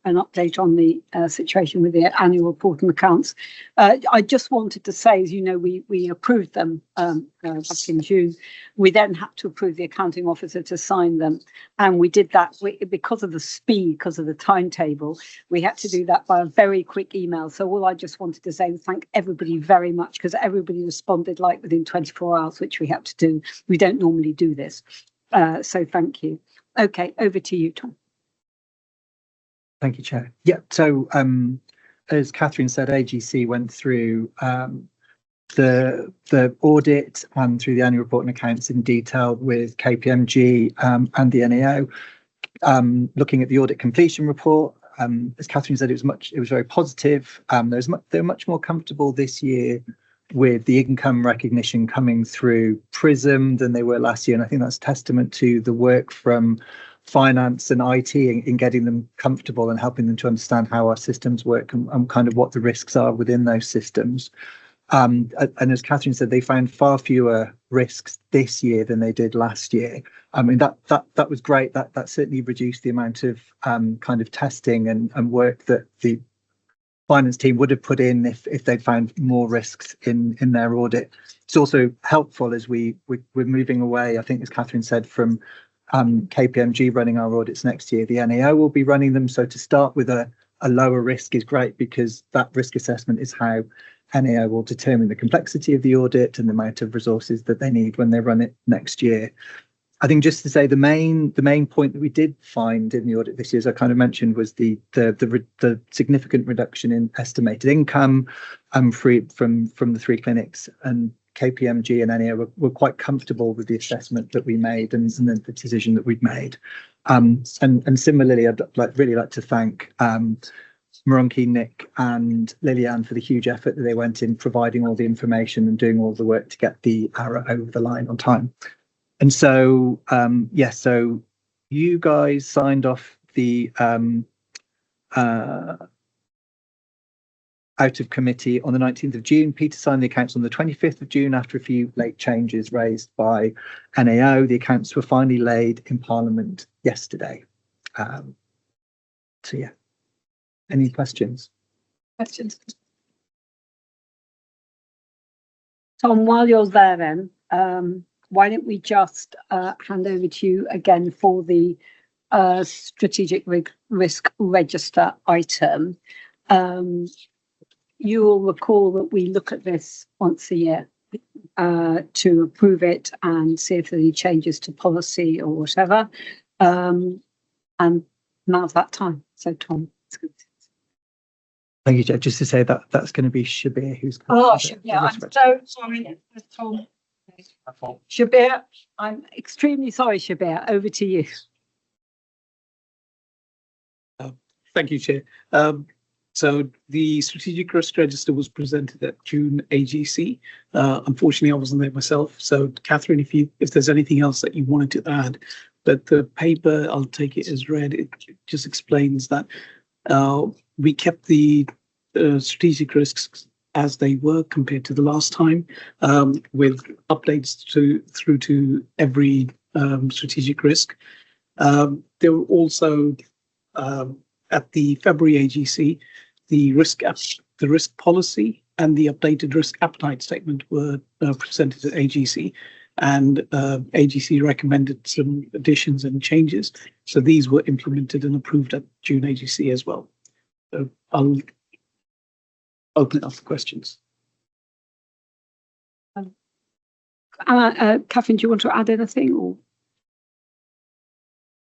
an update on the situation with the annual report and accounts. I just wanted to say, as you know, we approved them back in June. We then had to approve the accounting officer to sign them, and we did that because of the speed, because of the timetable. We had to do that by a very quick email. So all I just wanted to say was thank everybody very much, because everybody responded like within 24 hours, which we had to do. We don't normally do this. So thank you. Okay, over to you, Tom. Thank you, Chair. Yeah, so as Catherine said, AGC went through the audit and through the annual report and accounts in detail with KPMG and the NAO. Looking at the audit completion report, as Catherine said, it was very positive. They were much more comfortable this year with the income recognition coming through PRISM than they were last year. And I think that's testament to the work from finance and IT in getting them comfortable and helping them to understand how our systems work and kind of what the risks are within those systems. And as Catherine said, they found far fewer risks this year than they did last year. I mean, that was great. That certainly reduced the amount of kind of testing and work that the finance team would have put in if they'd found more risks in their audit. It's also helpful as we're moving away, I think, as Catherine said, from KPMG running our audits next year. The NAO will be running them. So to start with a lower risk is great, because that risk assessment is how NAO will determine the complexity of the audit and the amount of resources that they need when they run it next year. I think just to say the main point that we did find in the audit this year, as I kind of mentioned, was the significant reduction in estimated income from the 3 clinics, and KPMG and NAO were quite comfortable with the assessment that we made and the decision that we'd made. And similarly, I'd really like to thank Marunki, Nick and Lillian for the huge effort that they went in providing all the information and doing all the work to get the ARA over the line on time. And so, so you guys signed off the out of committee on the 19th of June. Peter signed the accounts on the 25th of June after a few late changes raised by NAO. The accounts were finally laid in Parliament yesterday. So, yeah. Any questions? Questions? Tom, while you're there then, why don't we just hand over to you again for the strategic risk register item. You will recall that we look at this once a year to approve it and see if there are any changes to policy or whatever. And now's that time. So, Tom, it's good. Thank you, Jeff. Just to say that that's going to be Shabir who's. Yeah, I'm so sorry, Tom. Shabir, I'm extremely sorry, Shabir. Over to you. Thank you, Chair. So the strategic risk register was presented at June AGC. Unfortunately, I wasn't there myself. So, Catherine, if there's anything else that you wanted to add, but the paper, I'll take it as read. It just explains that we kept the strategic risks as they were compared to the last time, with updates through to every strategic risk. There were also at the February AGC, the risk policy and the updated risk appetite statement were presented at AGC, and AGC recommended some additions and changes. So these were implemented and approved at June AGC as well. So I'll open it up for questions. Catherine, do you want to add anything? Or?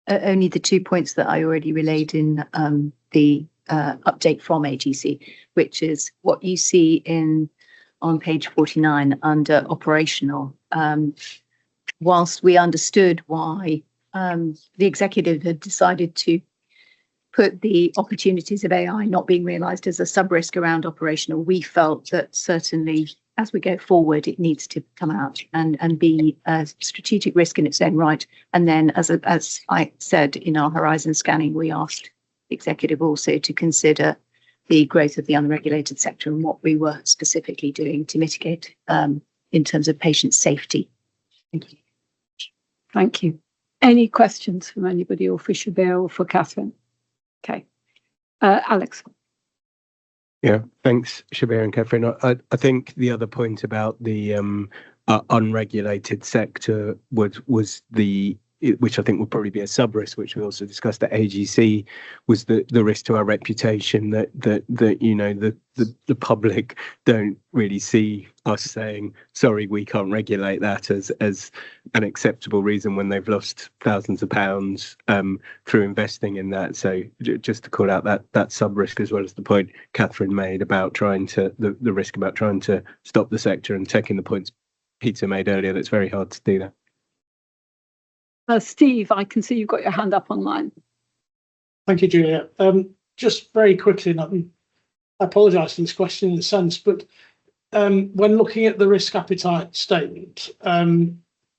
Only the 2 points that I already relayed in the update from AGC, which is what you see on page 49 under operational. Whilst we understood why the executive had decided to put the opportunities of AI not being realised as a sub-risk around operational, we felt that certainly as we go forward, it needs to come out and be a strategic risk in its own right. And then, as I said in our horizon scanning, we asked the executive also to consider the growth of the unregulated sector and what we were specifically doing to mitigate in terms of patient safety. Thank you. Thank you. Any questions from anybody, or for Shabir or for Catherine? Okay. Alex. Yeah, thanks, Shabir and Catherine. I think the other point about the unregulated sector was which I think would probably be a sub-risk, which we also discussed at AGC, was the risk to our reputation that you know the public don't really see us saying, sorry, we can't regulate that as an acceptable reason when they've lost thousands of pounds through investing in that. So just to call out that sub-risk, as well as the point Catherine made about trying to the risk about trying to stop the sector, and taking the points Peter made earlier, that's very hard to do that. Steve, I can see you've got your hand up online. Thank you, Julia. Just very quickly, and I apologise for this question in a sense, but when looking at the risk appetite statement,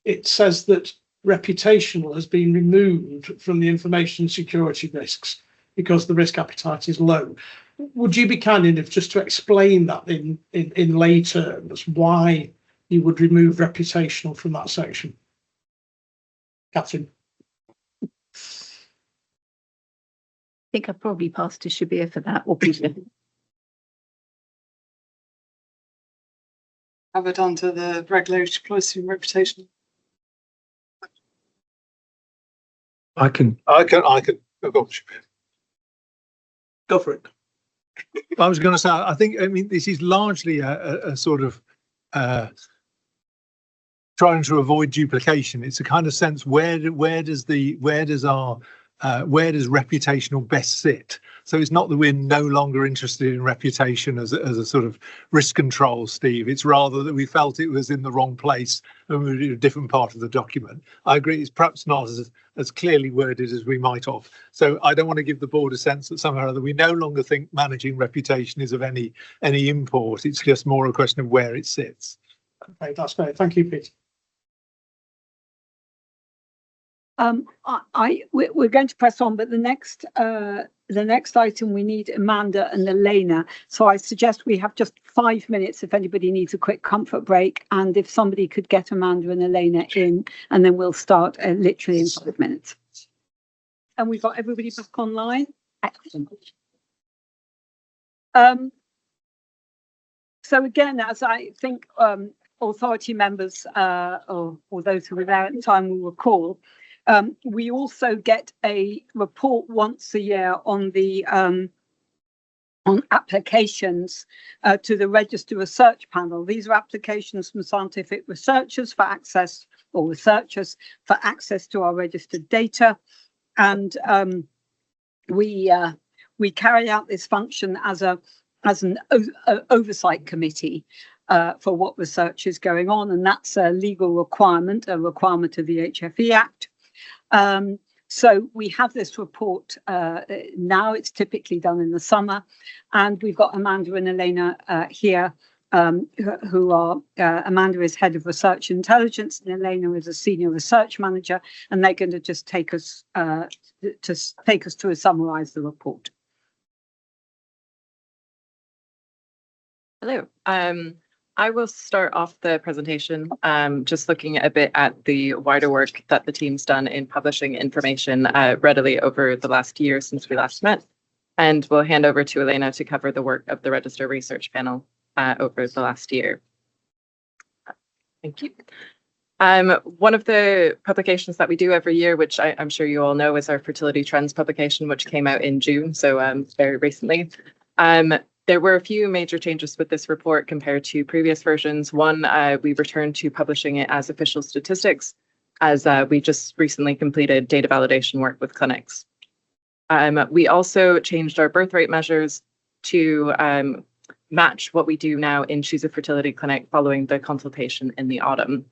it says that reputational has been removed from the information security risks because the risk appetite is low. Would you be kind enough just to explain that in lay terms, why you would remove reputational from that section? Catherine. I think I've probably passed to Shabir for that, or Peter. Have it onto the regulatory policy and reputation. I can go for it. I was going to say, I mean, this is largely a sort of trying to avoid duplication. It's a kind of sense, where does reputational best sit? So it's not that we're no longer interested in reputation as a sort of risk control, Steve. It's rather that we felt it was in the wrong place and we were in a different part of the document. I agree, it's perhaps not as clearly worded as we might have. So I don't want to give the board a sense that somehow or other we no longer think managing reputation is of any import. It's just more a question of where it sits. Okay, that's great. Thank you, Pete. We're going to press on, but the next item we need Amanda and Elena. So I suggest we have just 5 minutes if anybody needs a quick comfort break, and if somebody could get Amanda and Elena in, and then we'll start literally in 5 minutes. And we've got everybody back online. Excellent. So again, as I think authority members or those who were there at the time will recall, we also get a report once a year on the on applications to the Register Research Panel. These are applications from scientific researchers for access, or researchers for access to our registered data, and we carry out this function as an oversight committee for what research is going on, and that's a legal requirement, a requirement of the HFE Act. So we have this report now. It's typically done in the summer, and we've got Amanda and Elena here, who are Amanda is head of research intelligence, and Elena is a senior research manager, and they're going to just take us through and summarise the report. Hello. I will start off the presentation just looking a bit at the wider work that the team's done in publishing information readily over the last year since we last met. And we'll hand over to Elena to cover the work of the Register Research Panel over the last year. Thank you. One of the publications that we do every year, which I'm sure you all know, is our Fertility Trends publication, which came out in June, so very recently. There were a few major changes with this report compared to previous versions. One, we returned to publishing it as official statistics, as we just recently completed data validation work with clinics. We also changed our birth rate measures to match what we do now in Choose a Fertility Clinic following the consultation in the autumn.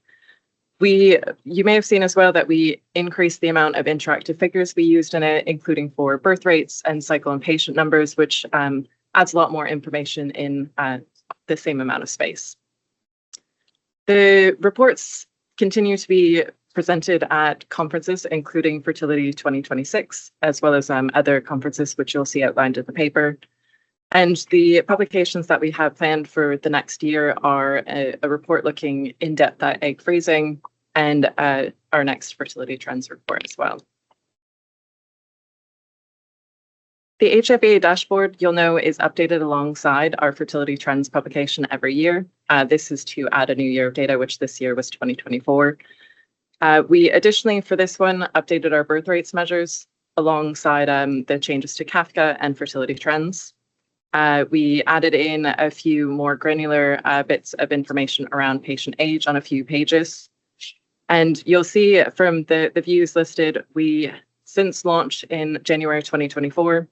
You may have seen as well that we increased the amount of interactive figures we used in it, including for birth rates and cycle and patient numbers, which adds a lot more information in the same amount of space. The reports continue to be presented at conferences, including Fertility 2026, as well as other conferences, which you'll see outlined in the paper. And the publications that we have planned for the next year are a report looking in depth at egg freezing and our next fertility trends report as well. The HFEA dashboard, you'll know, is updated alongside our fertility trends publication every year. This is to add a new year of data, which this year was 2024. We additionally, for this one, updated our birth rates measures alongside the changes to CAFCA and fertility trends. We added in a few more granular bits of information around patient age on a few pages. And you'll see from the views listed, since launch in January 2024,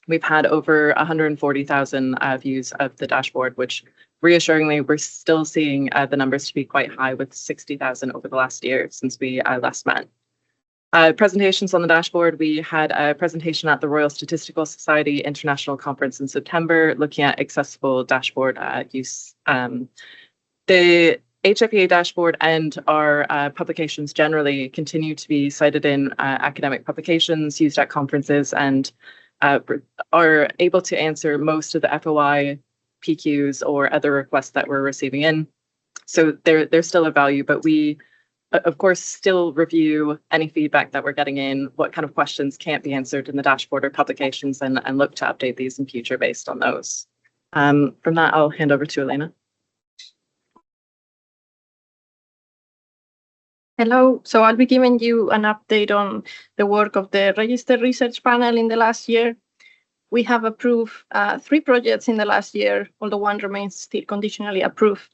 we've had over 140,000 views of the dashboard, which reassuringly, we're still seeing the numbers to be quite high, with 60,000 over the last year since we last met. Presentations on the dashboard, we had a presentation at the Royal Statistical Society International Conference in September, looking at accessible dashboard use. The HFEA dashboard and our publications generally continue to be cited in academic publications, used at conferences, and are able to answer most of the FOI, PQs, or other requests that we're receiving in. So they're still of value, but we, of course, still review any feedback that we're getting in, what kind of questions can't be answered in the dashboard or publications, and look to update these in future based on those. From that, I'll hand over to Elena. Hello, so I'll be giving you an update on the work of the Register Research Panel in the last year. We have approved 3 projects in the last year, although one remains still conditionally approved.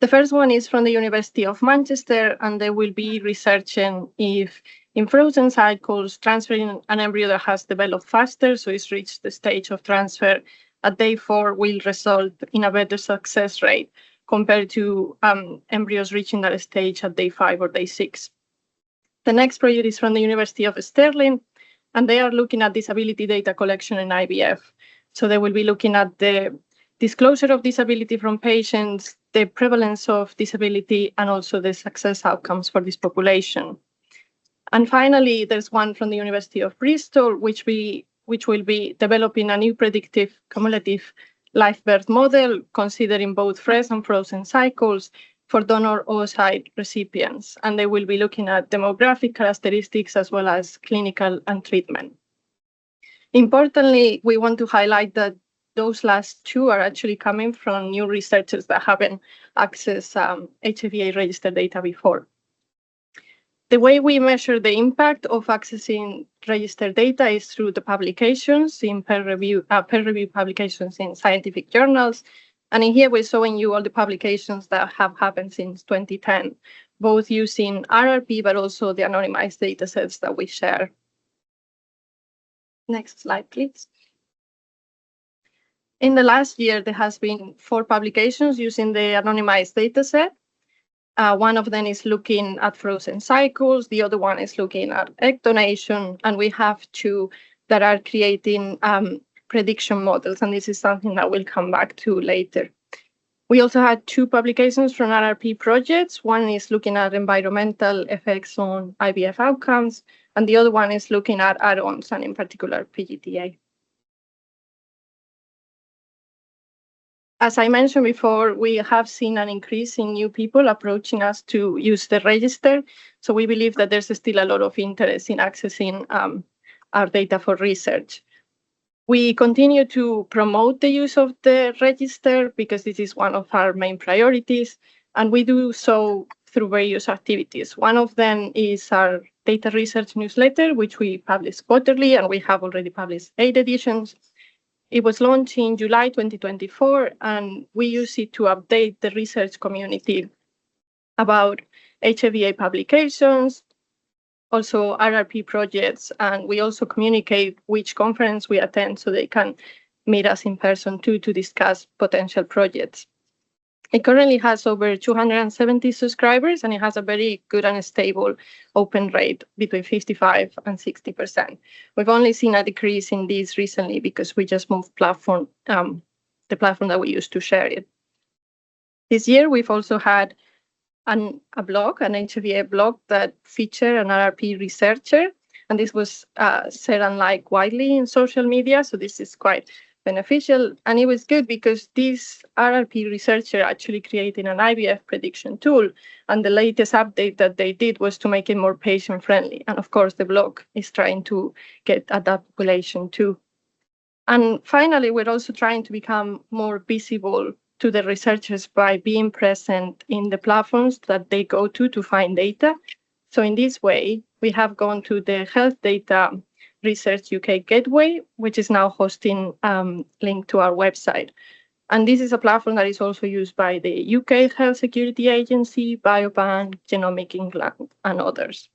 The first one is from the University of Manchester, and they will be researching if in frozen cycles, transferring an embryo that has developed faster, so it's reached the stage of transfer at day 4, will result in a better success rate compared to embryos reaching that stage at day 5 or day 6. The next project is from the University of Stirling, and they are looking at disability data collection in IVF. So they will be looking at the disclosure of disability from patients, the prevalence of disability, and also the success outcomes for this population. And finally, there's one from the University of Bristol, which will be developing a new predictive cumulative live birth model, considering both fresh and frozen cycles for donor oocyte recipients. And they will be looking at demographic characteristics as well as clinical and treatment. Importantly, we want to highlight that those last 2 are actually coming from new researchers that haven't accessed HFEA registered data before. The way we measure the impact of accessing registered data is through the publications in peer-reviewed publications in scientific journals. And in here, we're showing you all the publications that have happened since 2010, both using RRP, but also the anonymized data sets that we share. Next slide, please. In the last year, there has been 4 publications using the anonymized data set. One of them is looking at frozen cycles. The other one is looking at egg donation. And we have 2 that are creating prediction models. And this is something that we'll come back to later. We also had 2 publications from RRP projects. One is looking at environmental effects on IVF outcomes. And the other one is looking at add-ons, and in particular, PGTA. As I mentioned before, we have seen an increase in new people approaching us to use the register. So we believe that there's still a lot of interest in accessing our data for research. We continue to promote the use of the register because this is one of our main priorities, and we do so through various activities. One of them is our data research newsletter, which we publish quarterly, and we have already published 8 editions. It was launched in July 2024, and we use it to update the research community about HFEA publications, also RRP projects, and we also communicate which conference we attend so they can meet us in person too to discuss potential projects. It currently has over 270 subscribers, and it has a very good and stable open rate between 55 and 60%. We've only seen a decrease in these recently because we just moved the platform that we use to share it. This year, we've also had a blog, an HFEA blog that featured an RRP researcher. And this was shared and liked widely in social media. So this is quite beneficial. And it was good because this RRP researcher actually created an IVF prediction tool. And the latest update that they did was to make it more patient friendly. And of course, the blog is trying to get at that population too. And finally, we're also trying to become more visible to the researchers by being present in the platforms that they go to find data. So in this way, we have gone to the Health Data Research UK Gateway, which is now hosting link to our website. And this is a platform that is also used by the UK Health Security Agency, Biobank, Genomic England, and others.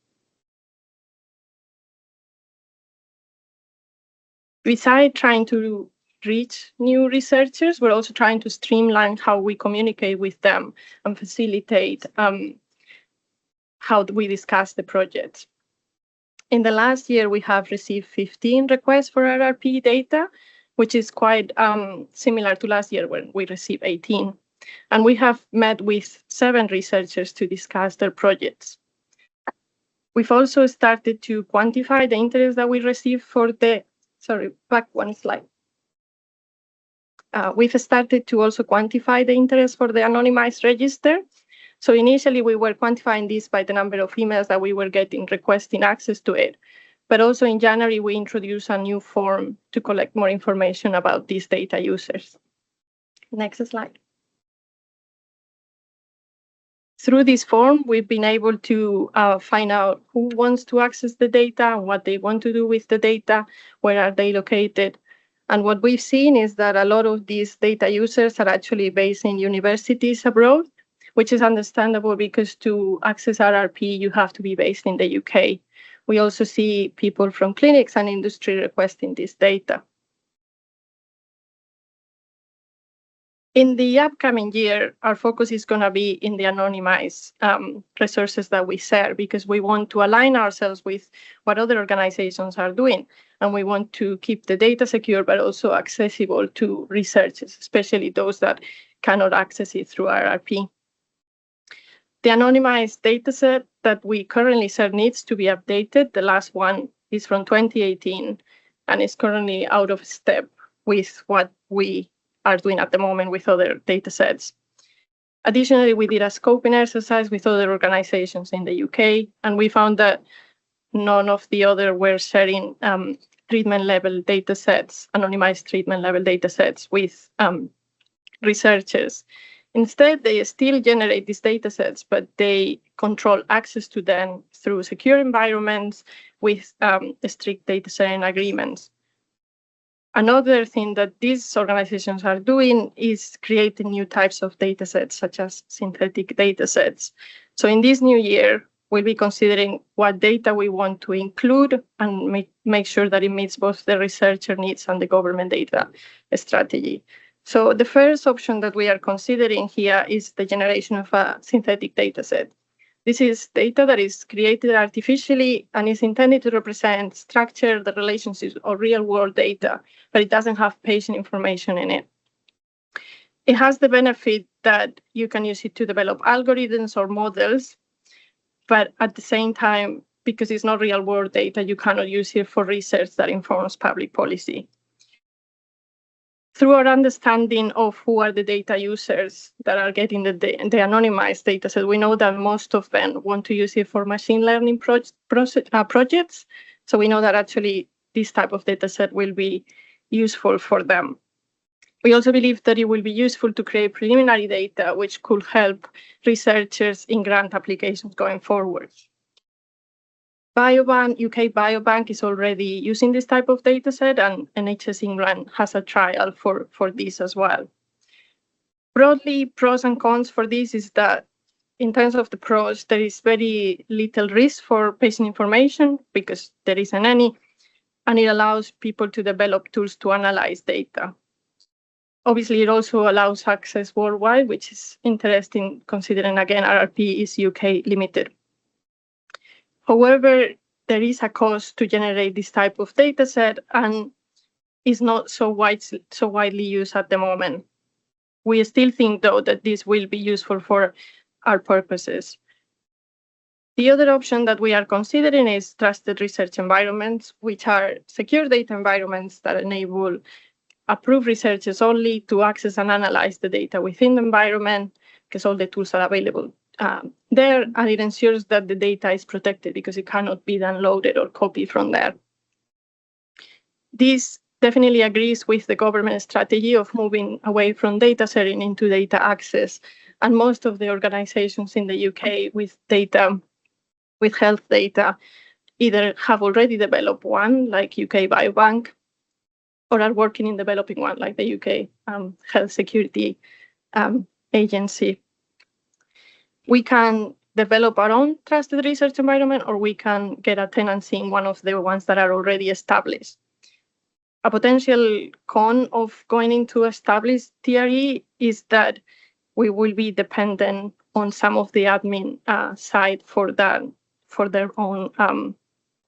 Besides trying to reach new researchers, we're also trying to streamline how we communicate with them and facilitate how we discuss the project. In the last year, we have received 15 requests for RRP data, which is quite similar to last year when we received 18. And we have met with 7 researchers to discuss their projects. We've also started to quantify the interest that we receive for the, back one slide. We've started to also quantify the interest for the anonymized register. So initially we were quantifying this by the number of emails that we were getting requesting access to it. But also in January, we introduced a new form to collect more information about these data users. Next slide. Through this form, we've been able to find out who wants to access the data, what they want to do with the data, where are they located. And what we've seen is that a lot of these data users are actually based in universities abroad, which is understandable because to access RRP, you have to be based in the UK. We also see people from clinics and industry requesting this data. In the upcoming year, our focus is going to be in the anonymized resources that we share because we want to align ourselves with what other organizations are doing. And we want to keep the data secure, but also accessible to researchers, especially those that cannot access it through RRP. The anonymized dataset that we currently share needs to be updated. The last one is from 2018 and is currently out of step with what we are doing at the moment with other datasets. Additionally, we did a scoping exercise with other organizations in the UK, and we found that none of the other were sharing treatment level datasets, anonymized treatment level datasets with researchers. Instead, they still generate these datasets, but they control access to them through secure environments with strict data sharing agreements. Another thing that these organizations are doing is creating new types of datasets, such as synthetic datasets. So in this new year, we'll be considering what data we want to include and make sure that it meets both the researcher needs and the government data strategy. So the first option that we are considering here is the generation of a synthetic dataset. This is data that is created artificially and is intended to represent structured relationships or real-world data, but it doesn't have patient information in it. It has the benefit that you can use it to develop algorithms or models, but at the same time, because it's not real-world data, you cannot use it for research that informs public policy. Through our understanding of who are the data users that are getting the anonymized data set, we know that most of them want to use it for machine learning projects. So we know that actually this type of data set will be useful for them. We also believe that it will be useful to create preliminary data, which could help researchers in grant applications going forward. Biobank, UK Biobank is already using this type of data set, and NHS England has a trial for this as well. Broadly, pros and cons for this is that in terms of the pros, there is very little risk for patient information because there isn't any, and it allows people to develop tools to analyze data. Obviously, it also allows access worldwide, which is interesting considering, again, RRP is UK limited. However, there is a cost to generate this type of data set and is not so widely used at the moment. We still think, though, that this will be useful for our purposes. The other option that we are considering is trusted research environments, which are secure data environments that enable approved researchers only to access and analyze the data within the environment, because all the tools are available there, and it ensures that the data is protected because it cannot be downloaded or copied from there. This definitely agrees with the government strategy of moving away from data sharing into data access, and most of the organizations in the UK with health data either have already developed one, like UK Biobank, or are working in developing one, like the UK Health Security Agency. We can develop our own trusted research environment, or we can get a tenancy in one of the ones that are already established. A potential con of going into established TRE is that we will be dependent on some of the admin side for their own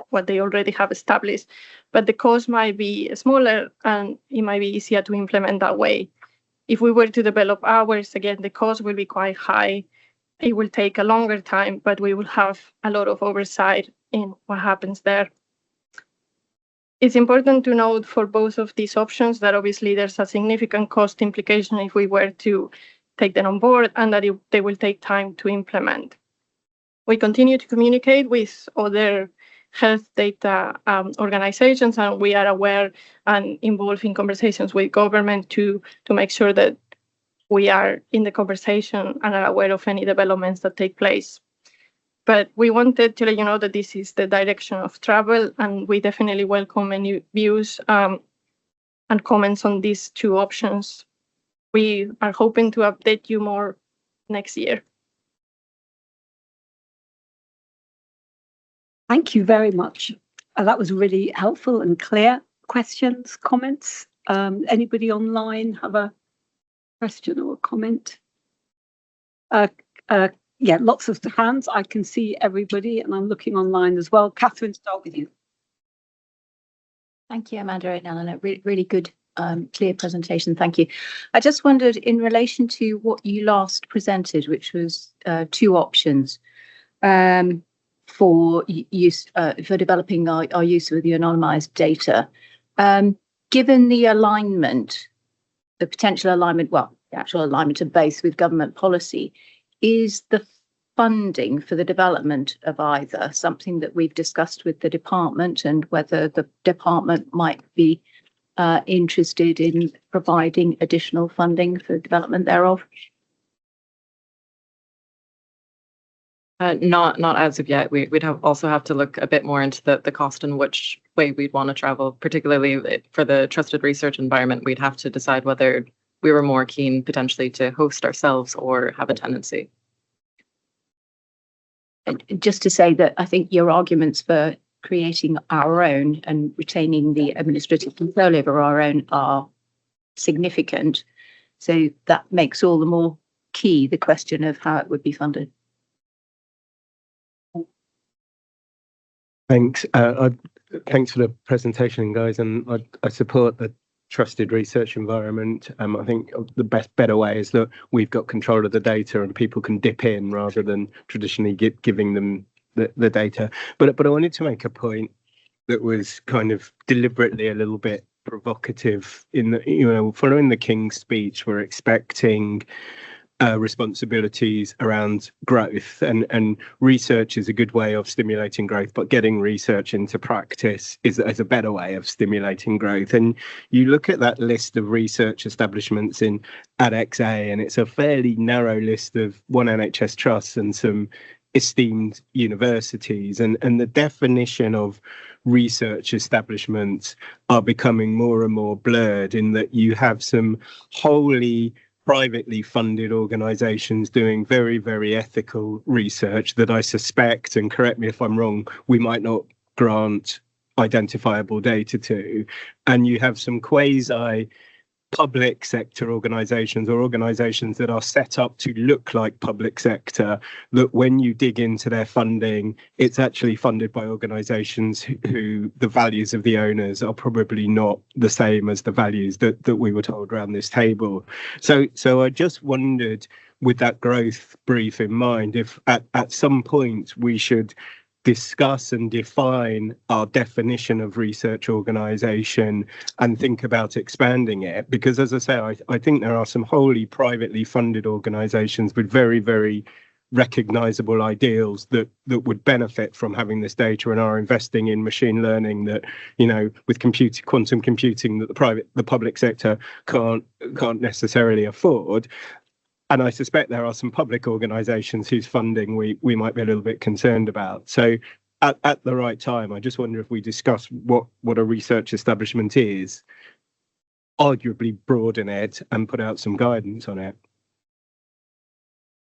what they already have established, but the cost might be smaller and it might be easier to implement that way. If we were to develop ours, again, the cost will be quite high. It will take a longer time, but we will have a lot of oversight in what happens there. It's important to note for both of these options that obviously there's a significant cost implication if we were to take them on board, and that they will take time to implement. We continue to communicate with other health data organizations, and we are aware and involved in conversations with government to make sure that we are in the conversation and are aware of any developments that take place. But we wanted to let you know that this is the direction of travel, and we definitely welcome any views and comments on these two options. We are hoping to update you more next year. Thank you very much. That was really helpful and clear. Questions, comments? Anybody online have a question or a comment? Yeah, lots of hands. I can see everybody, and I'm looking online as well. Catherine, start with you. Thank you, Amanda and Eleanor. Really good, clear presentation. Thank you. I just wondered, in relation to what you last presented, which was two options for use for developing our use of the anonymised data. Given the alignment, the potential alignment, well, the actual alignment of both with government policy, is the funding for the development of either something that we've discussed with the department, and whether the department might be interested in providing additional funding for the development thereof? Not as of yet. We'd also have to look a bit more into the cost and which way we'd want to travel, particularly for the trusted research environment. We'd have to decide whether we were more keen potentially to host ourselves or have a tenancy. Just to say that I think your arguments for creating our own and retaining the administrative control over our own are significant. So that makes all the more key the question of how it would be funded. Thanks. Thanks for the presentation, guys. And I support the trusted research environment. I think the better way is that we've got control of the data and people can dip in rather than traditionally giving them the data. But I wanted to make a point that was kind of deliberately a little bit provocative. In the, following the King's speech, we're expecting responsibilities around growth, and research is a good way of stimulating growth, but getting research into practice is a better way of stimulating growth. And you look at that list of research establishments in ADXA, and it's a fairly narrow list of one NHS trust and some esteemed universities, and the definition of research establishments are becoming more and more blurred, in that you have some wholly privately funded organisations doing very, very ethical research that I suspect, and correct me if I'm wrong, we might not grant identifiable data to. And you have some quasi public sector organisations or organisations that are set up to look like public sector, that when you dig into their funding, it's actually funded by organisations who the values of the owners are probably not the same as the values that we were told around this table. So I just wondered, with that growth brief in mind, if at some point we should discuss and define our definition of research organisation and think about expanding it, because as I say, I think there are some wholly privately funded organisations with very, very recognisable ideals that would benefit from having this data and are investing in machine learning that, you know, with quantum computing that the public sector can't necessarily afford. And I suspect there are some public organisations whose funding we might be a little bit concerned about. So at the right time, I just wonder if we discuss what a research establishment is, arguably broaden it and put out some guidance on it.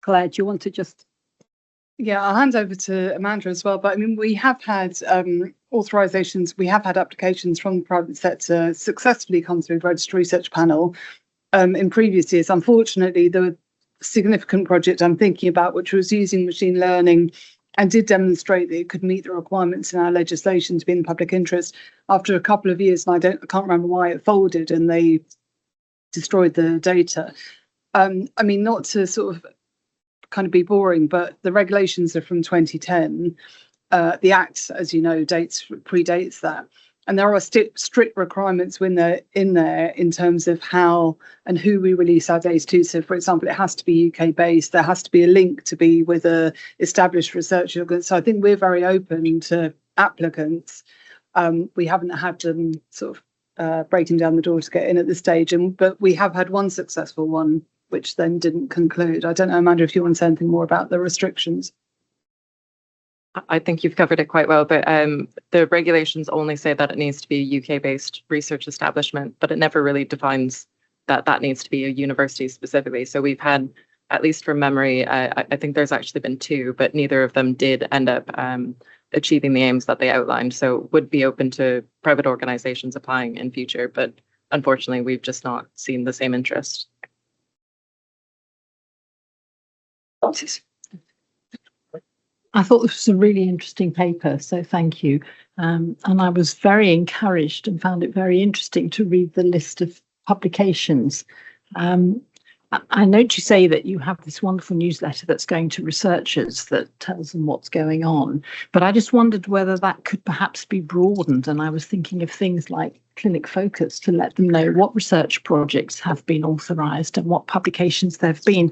Claire, do you want to just... Yeah, I'll hand over to Amanda as well. But I mean, we have had authorisations, we have had applications from the private sector successfully come through the Registered Research Panel in previous years. Unfortunately, the significant project I'm thinking about, which was using machine learning and did demonstrate that it could meet the requirements in our legislation to be in the public interest, after a couple of years, and I can't remember why it folded and they destroyed the data. I mean, not to sort of kind of be boring, but the regulations are from 2010. The Act, as you know, predates that. And there are strict requirements in there in terms of how and who we release our data to. So, for example, it has to be UK based. There has to be a link to be with a established research organ. So I think we're very open to applicants. We haven't had them sort of breaking down the door to get in at this stage, but we have had one successful one, which then didn't conclude. I don't know, Amanda, if you want to say anything more about the restrictions. I think you've covered it quite well, but the regulations only say that it needs to be a UK-based research establishment, but it never really defines that needs to be a university specifically. So we've had, at least from memory, I think there's actually been two, but neither of them did end up achieving the aims that they outlined. So would be open to private organisations applying in future, but unfortunately, we've just not seen the same interest. I thought this was a really interesting paper, so thank you. And I was very encouraged and found it very interesting to read the list of publications. I note you say that you have this wonderful newsletter that's going to researchers that tells them what's going on, but I just wondered whether that could perhaps be broadened. And I was thinking of things like Clinic Focus to let them know what research projects have been authorised and what publications there have been.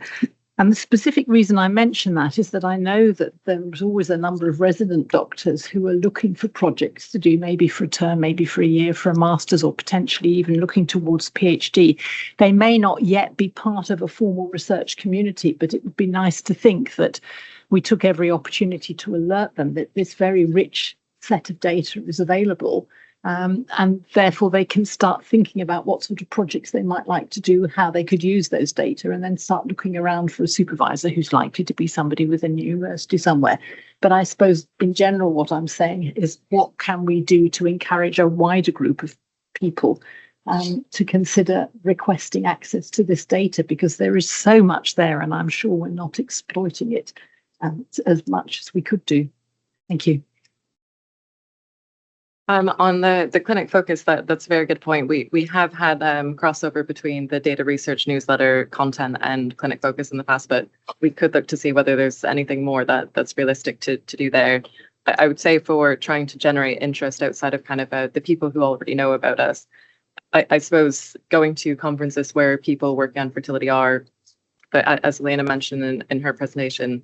And the specific reason I mention that is that I know that there's always a number of resident doctors who are looking for projects to do, maybe for a term, maybe for a year, for a master's, or potentially even looking towards PhD. They may not yet be part of a formal research community, but it would be nice to think that we took every opportunity to alert them that this very rich set of data is available. And therefore they can start thinking about what sort of projects they might like to do, how they could use those data, and then start looking around for a supervisor who's likely to be somebody within the university somewhere. But I suppose in general, what I'm saying is, what can we do to encourage a wider group of people to consider requesting access to this data, because there is so much there and I'm sure we're not exploiting it as much as we could do. Thank you. On the Clinic Focus, that's a very good point. We have had crossover between the data research newsletter content and Clinic Focus in the past, but we could look to see whether there's anything more that's realistic to do there. I would say for trying to generate interest outside of kind of the people who already know about us, I suppose going to conferences where people working on fertility are, but as Elena mentioned in her presentation,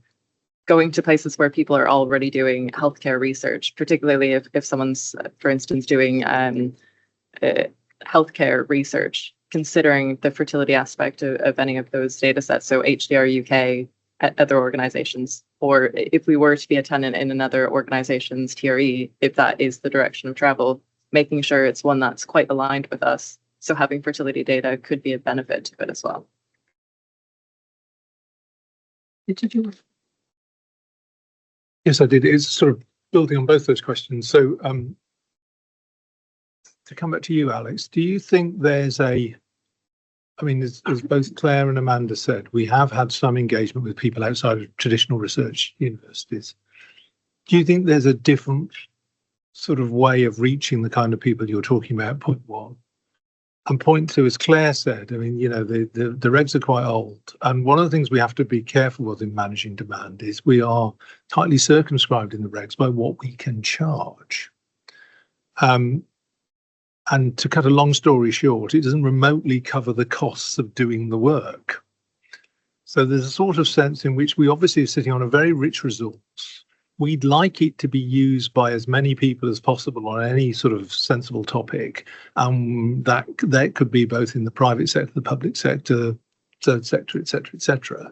going to places where people are already doing healthcare research, particularly if someone's, for instance, doing healthcare research, considering the fertility aspect of any of those data sets, so HDR UK, other organizations, or if we were to be a tenant in another organization's TRE, if that is the direction of travel, making sure it's one that's quite aligned with us. So having fertility data could be a benefit to it as well. Did you? Yes, I did. It's sort of building on both those questions. So to come back to you, Alex, do you think there's a I mean, as both Claire and Amanda said, we have had some engagement with people outside of traditional research universities. Do you think there's a different sort of way of reaching the kind of people you're talking about, point one? And point two, as Claire said, I mean, you know, the regs are quite old. And one of the things we have to be careful with in managing demand is we are tightly circumscribed in the regs by what we can charge. And to cut a long story short, it doesn't remotely cover the costs of doing the work. So there's a sort of sense in which we obviously are sitting on a very rich resource. We'd like it to be used by as many people as possible on any sort of sensible topic. That could be both in the private sector, the public sector, third sector, et cetera, et cetera.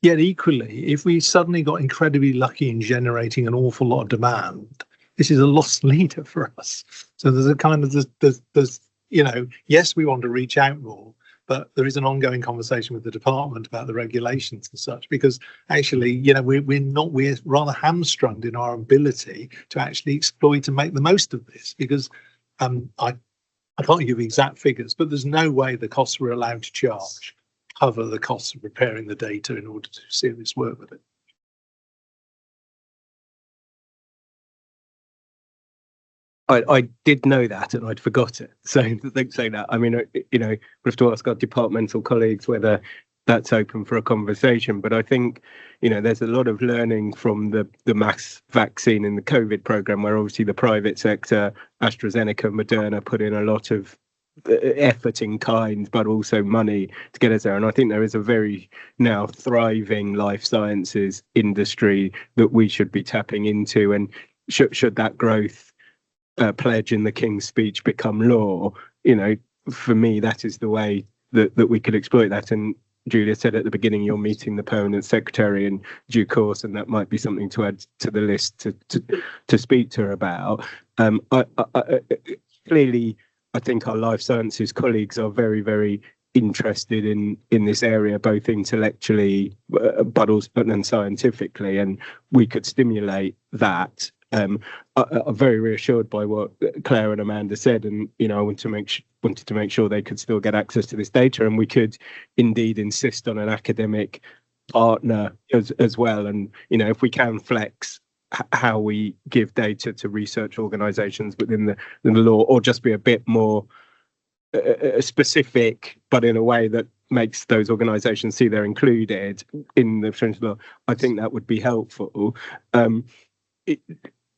Yet equally, if we suddenly got incredibly lucky in generating an awful lot of demand, this is a lost leader for us. So there's a kind of, there's you know, yes, we want to reach out more, but there is an ongoing conversation with the department about the regulations and such, because actually, you know, we're rather hamstrung in our ability to actually exploit and make the most of this, because I can't give exact figures, but there's no way the costs we're allowed to charge cover the costs of preparing the data in order to do serious work with it. I did know that and I'd forgot it. So thanks for saying that. I mean, you know, we have to ask our departmental colleagues whether that's open for a conversation. But I think, you know, there's a lot of learning from the mass vaccine in the COVID program, where obviously the private sector, AstraZeneca, Moderna, put in a lot of effort in kind, but also money to get us there. And I think there is a very now thriving life sciences industry that we should be tapping into. And should that growth pledge in the King's speech become law, you know, for me, that is the way that we could exploit that. And Julia said at the beginning, you're meeting the permanent secretary in due course, and that might be something to add to the list to speak to her about. Clearly, I think our life sciences colleagues are very, very interested in this area, both intellectually but also and scientifically, and we could stimulate that. I'm very reassured by what Claire and Amanda said, and you know, I wanted to make sure they could still get access to this data, and we could indeed insist on an academic partner as well. And you know, if we can flex how we give data to research organisations within the law, or just be a bit more specific, but in a way that makes those organisations see they're included in the French law, I think that would be helpful.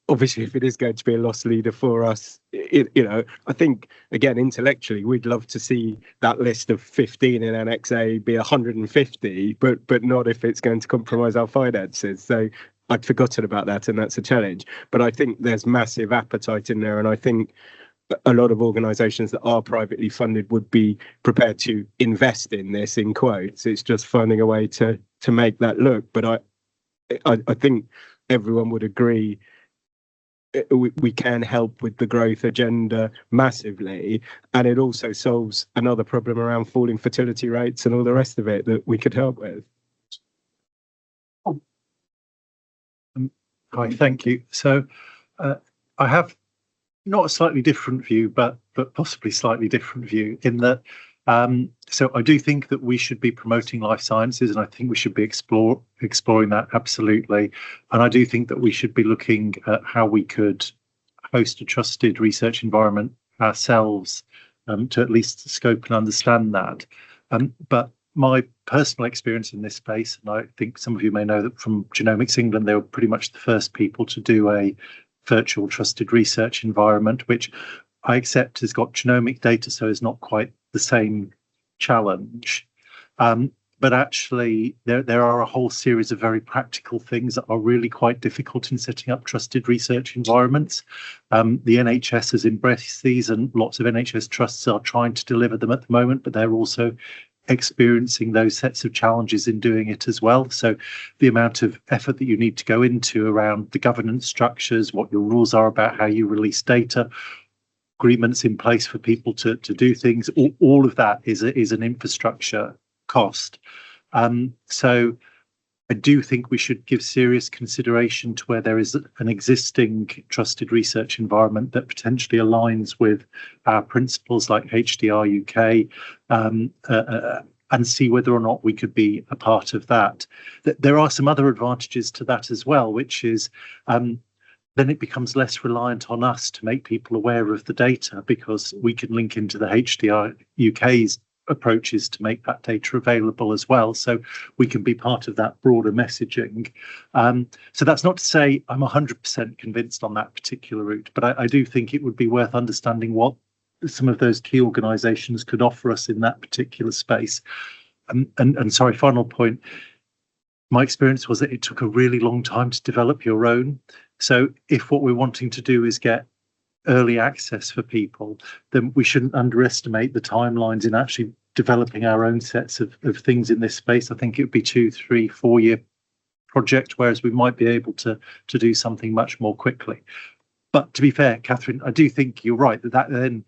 Obviously, if it is going to be a loss leader for us, you know, I think, again, intellectually, we'd love to see that list of 15 in Annex A be 150, but not if it's going to compromise our finances. So I'd forgotten about that, and that's a challenge. But I think there's massive appetite in there, and I think a lot of organisations that are privately funded would be prepared to invest in this, in quotes. It's just finding a way to make that look. But I think everyone would agree we can help with the growth agenda massively, and it also solves another problem around falling fertility rates and all the rest of it that we could help with. Hi, thank you. So I have not a slightly different view, but possibly slightly different view in that. So I do think that we should be promoting life sciences, and I think we should be exploring that absolutely. And I do think that we should be looking at how we could host a trusted research environment ourselves to at least scope and understand that. But my personal experience in this space, and I think some of you may know that from Genomics England, they were pretty much the first people to do a virtual trusted research environment, which I accept has got genomic data, so it's not quite the same challenge. But actually, there are a whole series of very practical things that are really quite difficult in setting up trusted research environments. The NHS has embraced these, and lots of NHS trusts are trying to deliver them at the moment, but they're also experiencing those sets of challenges in doing it as well. So the amount of effort that you need to go into around the governance structures, what your rules are about how you release data, agreements in place for people to do things, all of that is an infrastructure cost. So I do think we should give serious consideration to where there is an existing trusted research environment that potentially aligns with our principles like HDR UK, and see whether or not we could be a part of that. There are some other advantages to that as well, which is then it becomes less reliant on us to make people aware of the data, because we can link into the HDR UK's approaches to make that data available as well, so we can be part of that broader messaging. So that's not to say I'm 100% convinced on that particular route, but I do think it would be worth understanding what some of those key organisations could offer us in that particular space. And sorry, final point, my experience was that it took a really long time to develop your own. So if what we're wanting to do is get early access for people, then we shouldn't underestimate the timelines in actually developing our own sets of things in this space. I think it would be 2, 3, 4 year project, whereas we might be able to do something much more quickly. But to be fair, Catherine, I do think you're right that then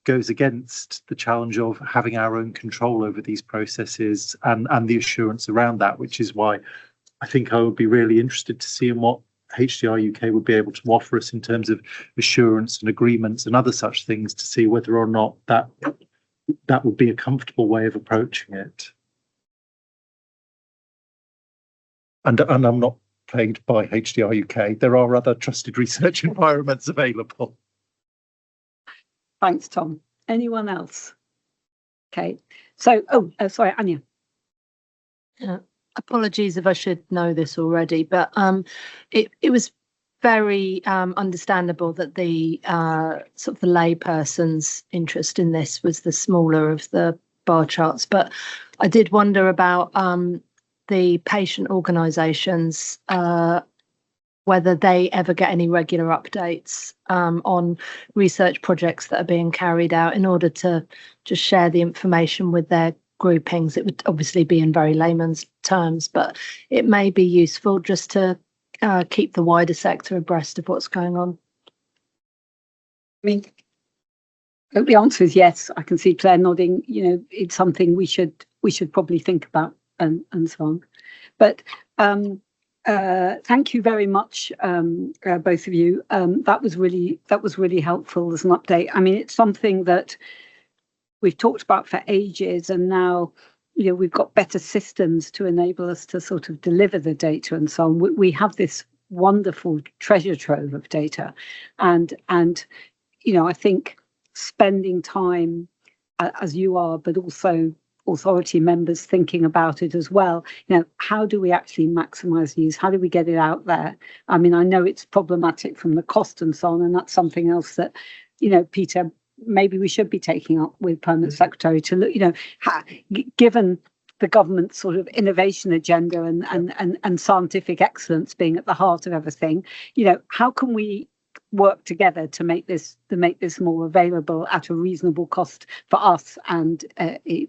goes against the challenge of having our own control over these processes and the assurance around that, which is why I think I would be really interested to see in what HDR UK would be able to offer us in terms of assurance and agreements and other such things, to see whether or not that would be a comfortable way of approaching it. And I'm not paid by HDR UK. There are other trusted research environments available. Thanks, Tom. Anyone else? Okay. So, sorry, Anya. Apologies if I should know this already, but it was very understandable that the sort of the layperson's interest in this was the smaller of the bar charts. But I did wonder about the patient organisations, whether they ever get any regular updates on research projects that are being carried out, in order to just share the information with their groupings. It would obviously be in very layman's terms, but it may be useful just to keep the wider sector abreast of what's going on. I mean, the answer is yes. I can see Claire nodding. You know, it's something we should probably think about and so on. But thank you very much, both of you. That was really helpful as an update. I mean, it's something that we've talked about for ages, and now, you know, we've got better systems to enable us to sort of deliver the data and so on. We have this wonderful treasure trove of data, and you know, I think spending time as you are, but also authority members thinking about it as well. You know, how do we actually maximize use? How do we get it out there? I mean, I know it's problematic from the cost and so on, and that's something else that, you know, Peter, maybe we should be taking up with Permanent Secretary to look, you know, given the government's sort of innovation agenda and scientific excellence being at the heart of everything, you know, how can we work together to make this more available at a reasonable cost for us and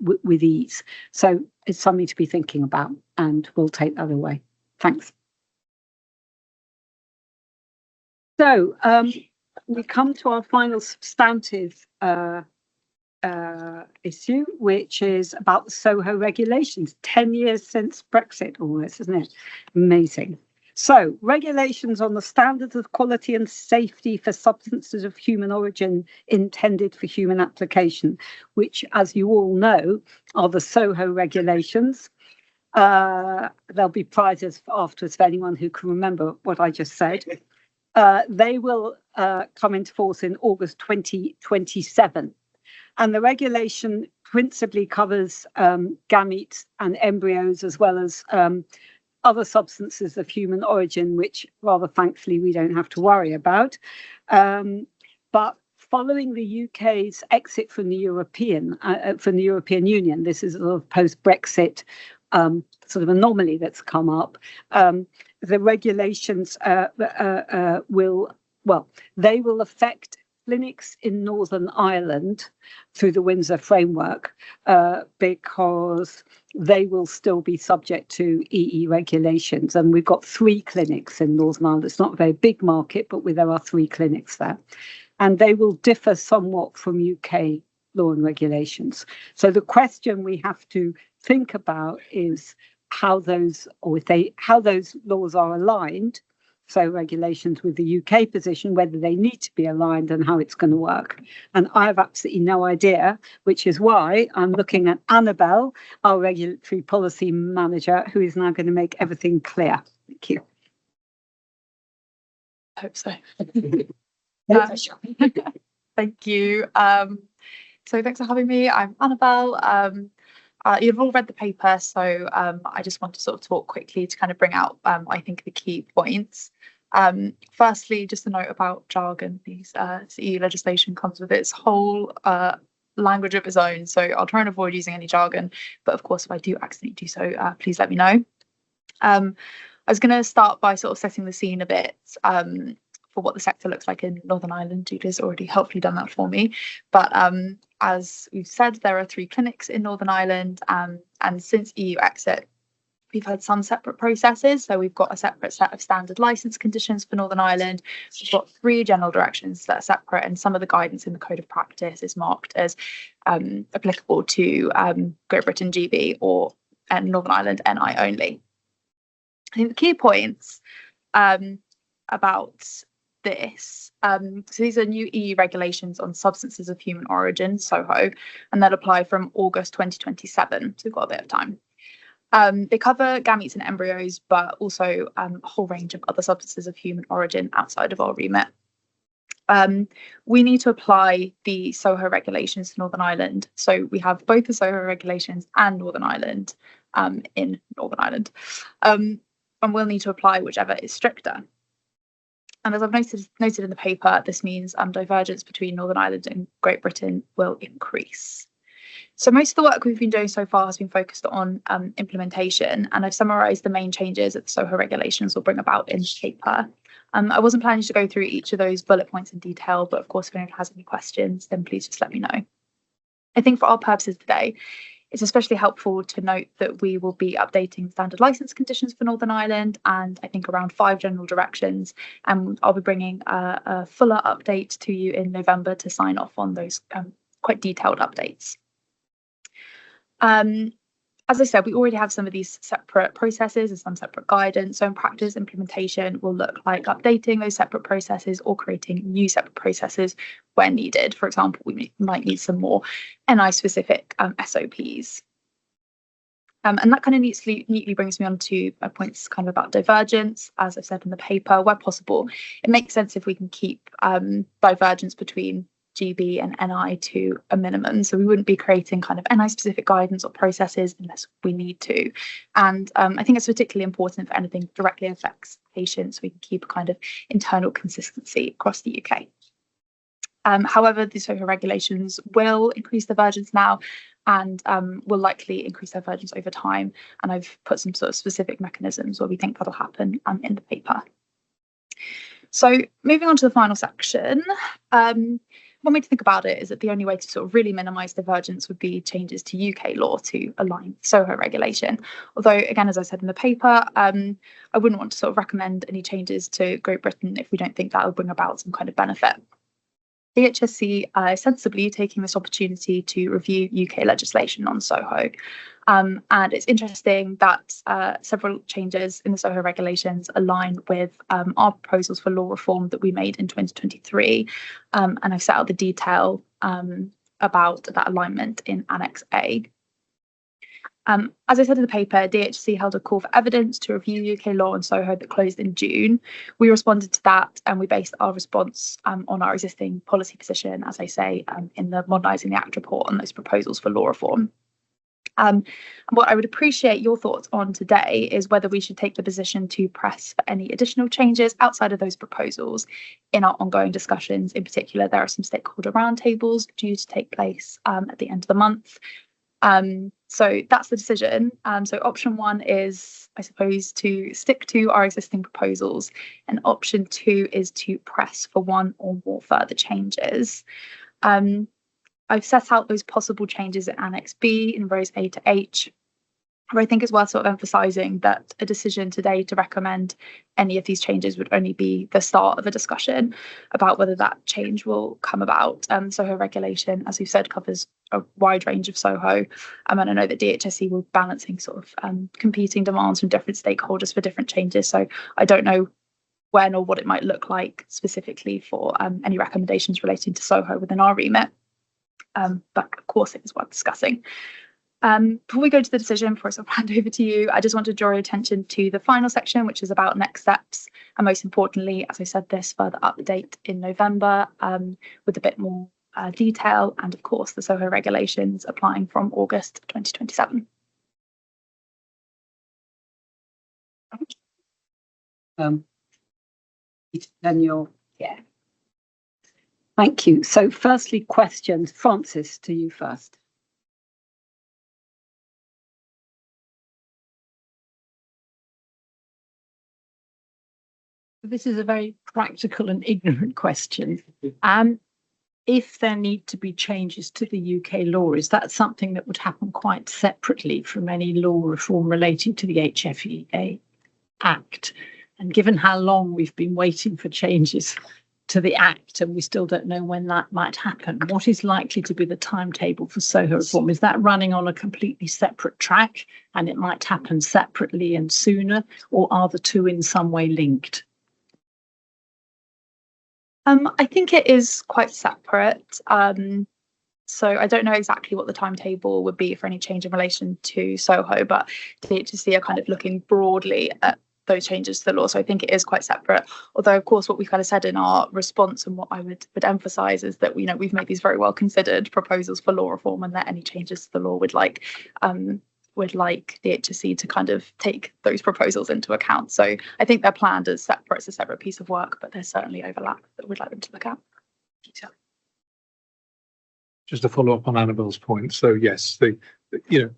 with ease? So it's something to be thinking about, and we'll take that away. Thanks. So we come to our final substantive issue, which is about the SoHO regulations. 10 years since Brexit almost, isn't it? Amazing. So, regulations on the standards of quality and safety for substances of human origin intended for human application, which, as you all know, are the SoHO regulations. There'll be prizes afterwards for anyone who can remember what I just said. They will come into force in August 2027. And the regulation principally covers gametes and embryos, as well as other substances of human origin, which rather thankfully we don't have to worry about. But following the UK's exit from the European Union, this is a sort of post-Brexit sort of anomaly that's come up. The regulations will affect clinics in Northern Ireland through the Windsor framework, because they will still be subject to EE regulations. And we've got 3 clinics in Northern Ireland. It's not a very big market, but there are 3 clinics there. And they will differ somewhat from UK law and regulations. So the question we have to think about is, how those laws are aligned, so regulations with the UK position, whether they need to be aligned and how it's going to work. And I have absolutely no idea, which is why I'm looking at Annabelle, our regulatory policy manager, who is now going to make everything clear. Thank you. I hope so. Thank you. So thanks for having me. I'm Annabelle. You've all read the paper, so I just want to sort of talk quickly to kind of bring out, I think, the key points. Firstly, just a note about jargon. These EU legislation comes with its whole language of its own, so I'll try and avoid using any jargon. But of course, if I do accidentally do so, please let me know. I was going to start by sort of setting the scene a bit for what the sector looks like in Northern Ireland. Julia's already helpfully done that for me. But as we've said, there are 3 clinics in Northern Ireland, and since EU exit, we've had some separate processes. So we've got a separate set of standard license conditions for Northern Ireland. We've got 3 general directions that are separate, and some of the guidance in the Code of Practice is marked as applicable to Great Britain GB or Northern Ireland NI only. I think the key points about this, so these are new EU regulations on substances of human origin, SoHO, and they'll apply from August 2027, so we've got a bit of time. They cover gametes and embryos, but also a whole range of other substances of human origin outside of our remit. We need to apply the SoHO regulations to Northern Ireland, so we have both the SoHO regulations and Northern Ireland in Northern Ireland, and we'll need to apply whichever is stricter. And as I've noted in the paper, this means divergence between Northern Ireland and Great Britain will increase. So most of the work we've been doing so far has been focused on implementation, and I've summarised the main changes that the SoHO regulations will bring about in the paper. I wasn't planning to go through each of those bullet points in detail, but of course, if anyone has any questions, then please just let me know. I think for our purposes today, it's especially helpful to note that we will be updating standard licence conditions for Northern Ireland, and I think around 5 general directions, and I'll be bringing a fuller update to you in November to sign off on those quite detailed updates. As I said, we already have some of these separate processes and some separate guidance. So in practice, implementation will look like updating those separate processes or creating new separate processes where needed. For example, we might need some more NI-specific SOPs. And that kind of neatly brings me on to points kind of about divergence. As I've said in the paper, where possible, it makes sense if we can keep divergence between GB and NI to a minimum. So we wouldn't be creating kind of NI specific guidance or processes unless we need to. And I think it's particularly important for anything that directly affects patients, so we can keep a kind of internal consistency across the UK. However, the SoHO regulations will increase divergence now and will likely increase divergence over time. And I've put some sort of specific mechanisms where we think that'll happen in the paper. So moving on to the final section, one way to think about it is that the only way to sort of really minimise divergence would be changes to UK law to align with SoHO regulation. Although, again, as I said in the paper, I wouldn't want to sort of recommend any changes to Great Britain if we don't think that will bring about some kind of benefit. The HSC is sensibly taking this opportunity to review UK legislation on SoHO. And it's interesting that several changes in the SoHO regulations align with our proposals for law reform that we made in 2023. And I've set out the detail about that alignment in Annex A. As I said in the paper, DHC held a call for evidence to review UK law on SoHO that closed in June. We responded to that and we based our response on our existing policy position, as I say, in the Modernising the Act report on those proposals for law reform. What I would appreciate your thoughts on today is whether we should take the position to press for any additional changes outside of those proposals in our ongoing discussions. In particular, there are some stakeholder roundtables due to take place at the end of the month. So that's the decision. So option 1 is, I suppose, to stick to our existing proposals, and option 2 is to press for 1 or more further changes. I've set out those possible changes in Annex B in rows A to H, where I think it's worth sort of emphasising that a decision today to recommend any of these changes would only be the start of a discussion about whether that change will come about. SoHO regulation, as we've said, covers a wide range of SoHo. And I know that DHSC were balancing sort of competing demands from different stakeholders for different changes. So I don't know when or what it might look like specifically for any recommendations relating to SoHo within our remit. But of course, it is worth discussing. Before we go to the decision, before I sort of hand over to you, I just want to draw your attention to the final section, which is about next steps. And most importantly, as I said, this further update in November with a bit more detail, and of course, the SoHO regulations applying from August 2027. Then you're, yeah. Thank you. So firstly, questions. Francis, to you first. This is a very practical and ignorant question. If there need to be changes to the UK law, is that something that would happen quite separately from any law reform relating to the HFEA Act? And given how long we've been waiting for changes to the Act and we still don't know when that might happen, what is likely to be the timetable for SoHO reform? Is that running on a completely separate track and it might happen separately and sooner, or are the two in some way linked? I think it is quite separate. So I don't know exactly what the timetable would be for any change in relation to SoHO, but DHSC are kind of looking broadly at those changes to the law. So I think it is quite separate. Although, of course, what we've kind of said in our response and what I would emphasise is that we've made these very well considered proposals for law reform, and that any changes to the law would like the HSC to kind of take those proposals into account. So I think they're planned as separate. It's a separate piece of work, but there's certainly overlap that we'd like them to look at. Just to follow up on Annabelle's point. So yes,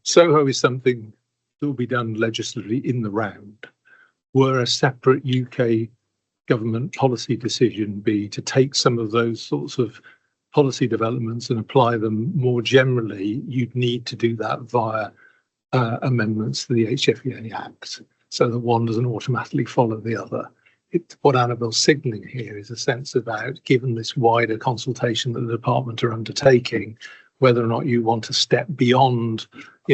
SoHO is something that will be done legislatively in the round. Were a separate UK government policy decision be to take some of those sorts of policy developments and apply them more generally, you'd need to do that via amendments to the HFEA Act, so that one doesn't automatically follow the other. What Annabelle's signalling here is a sense about, given this wider consultation that the department are undertaking, whether or not you want to step beyond,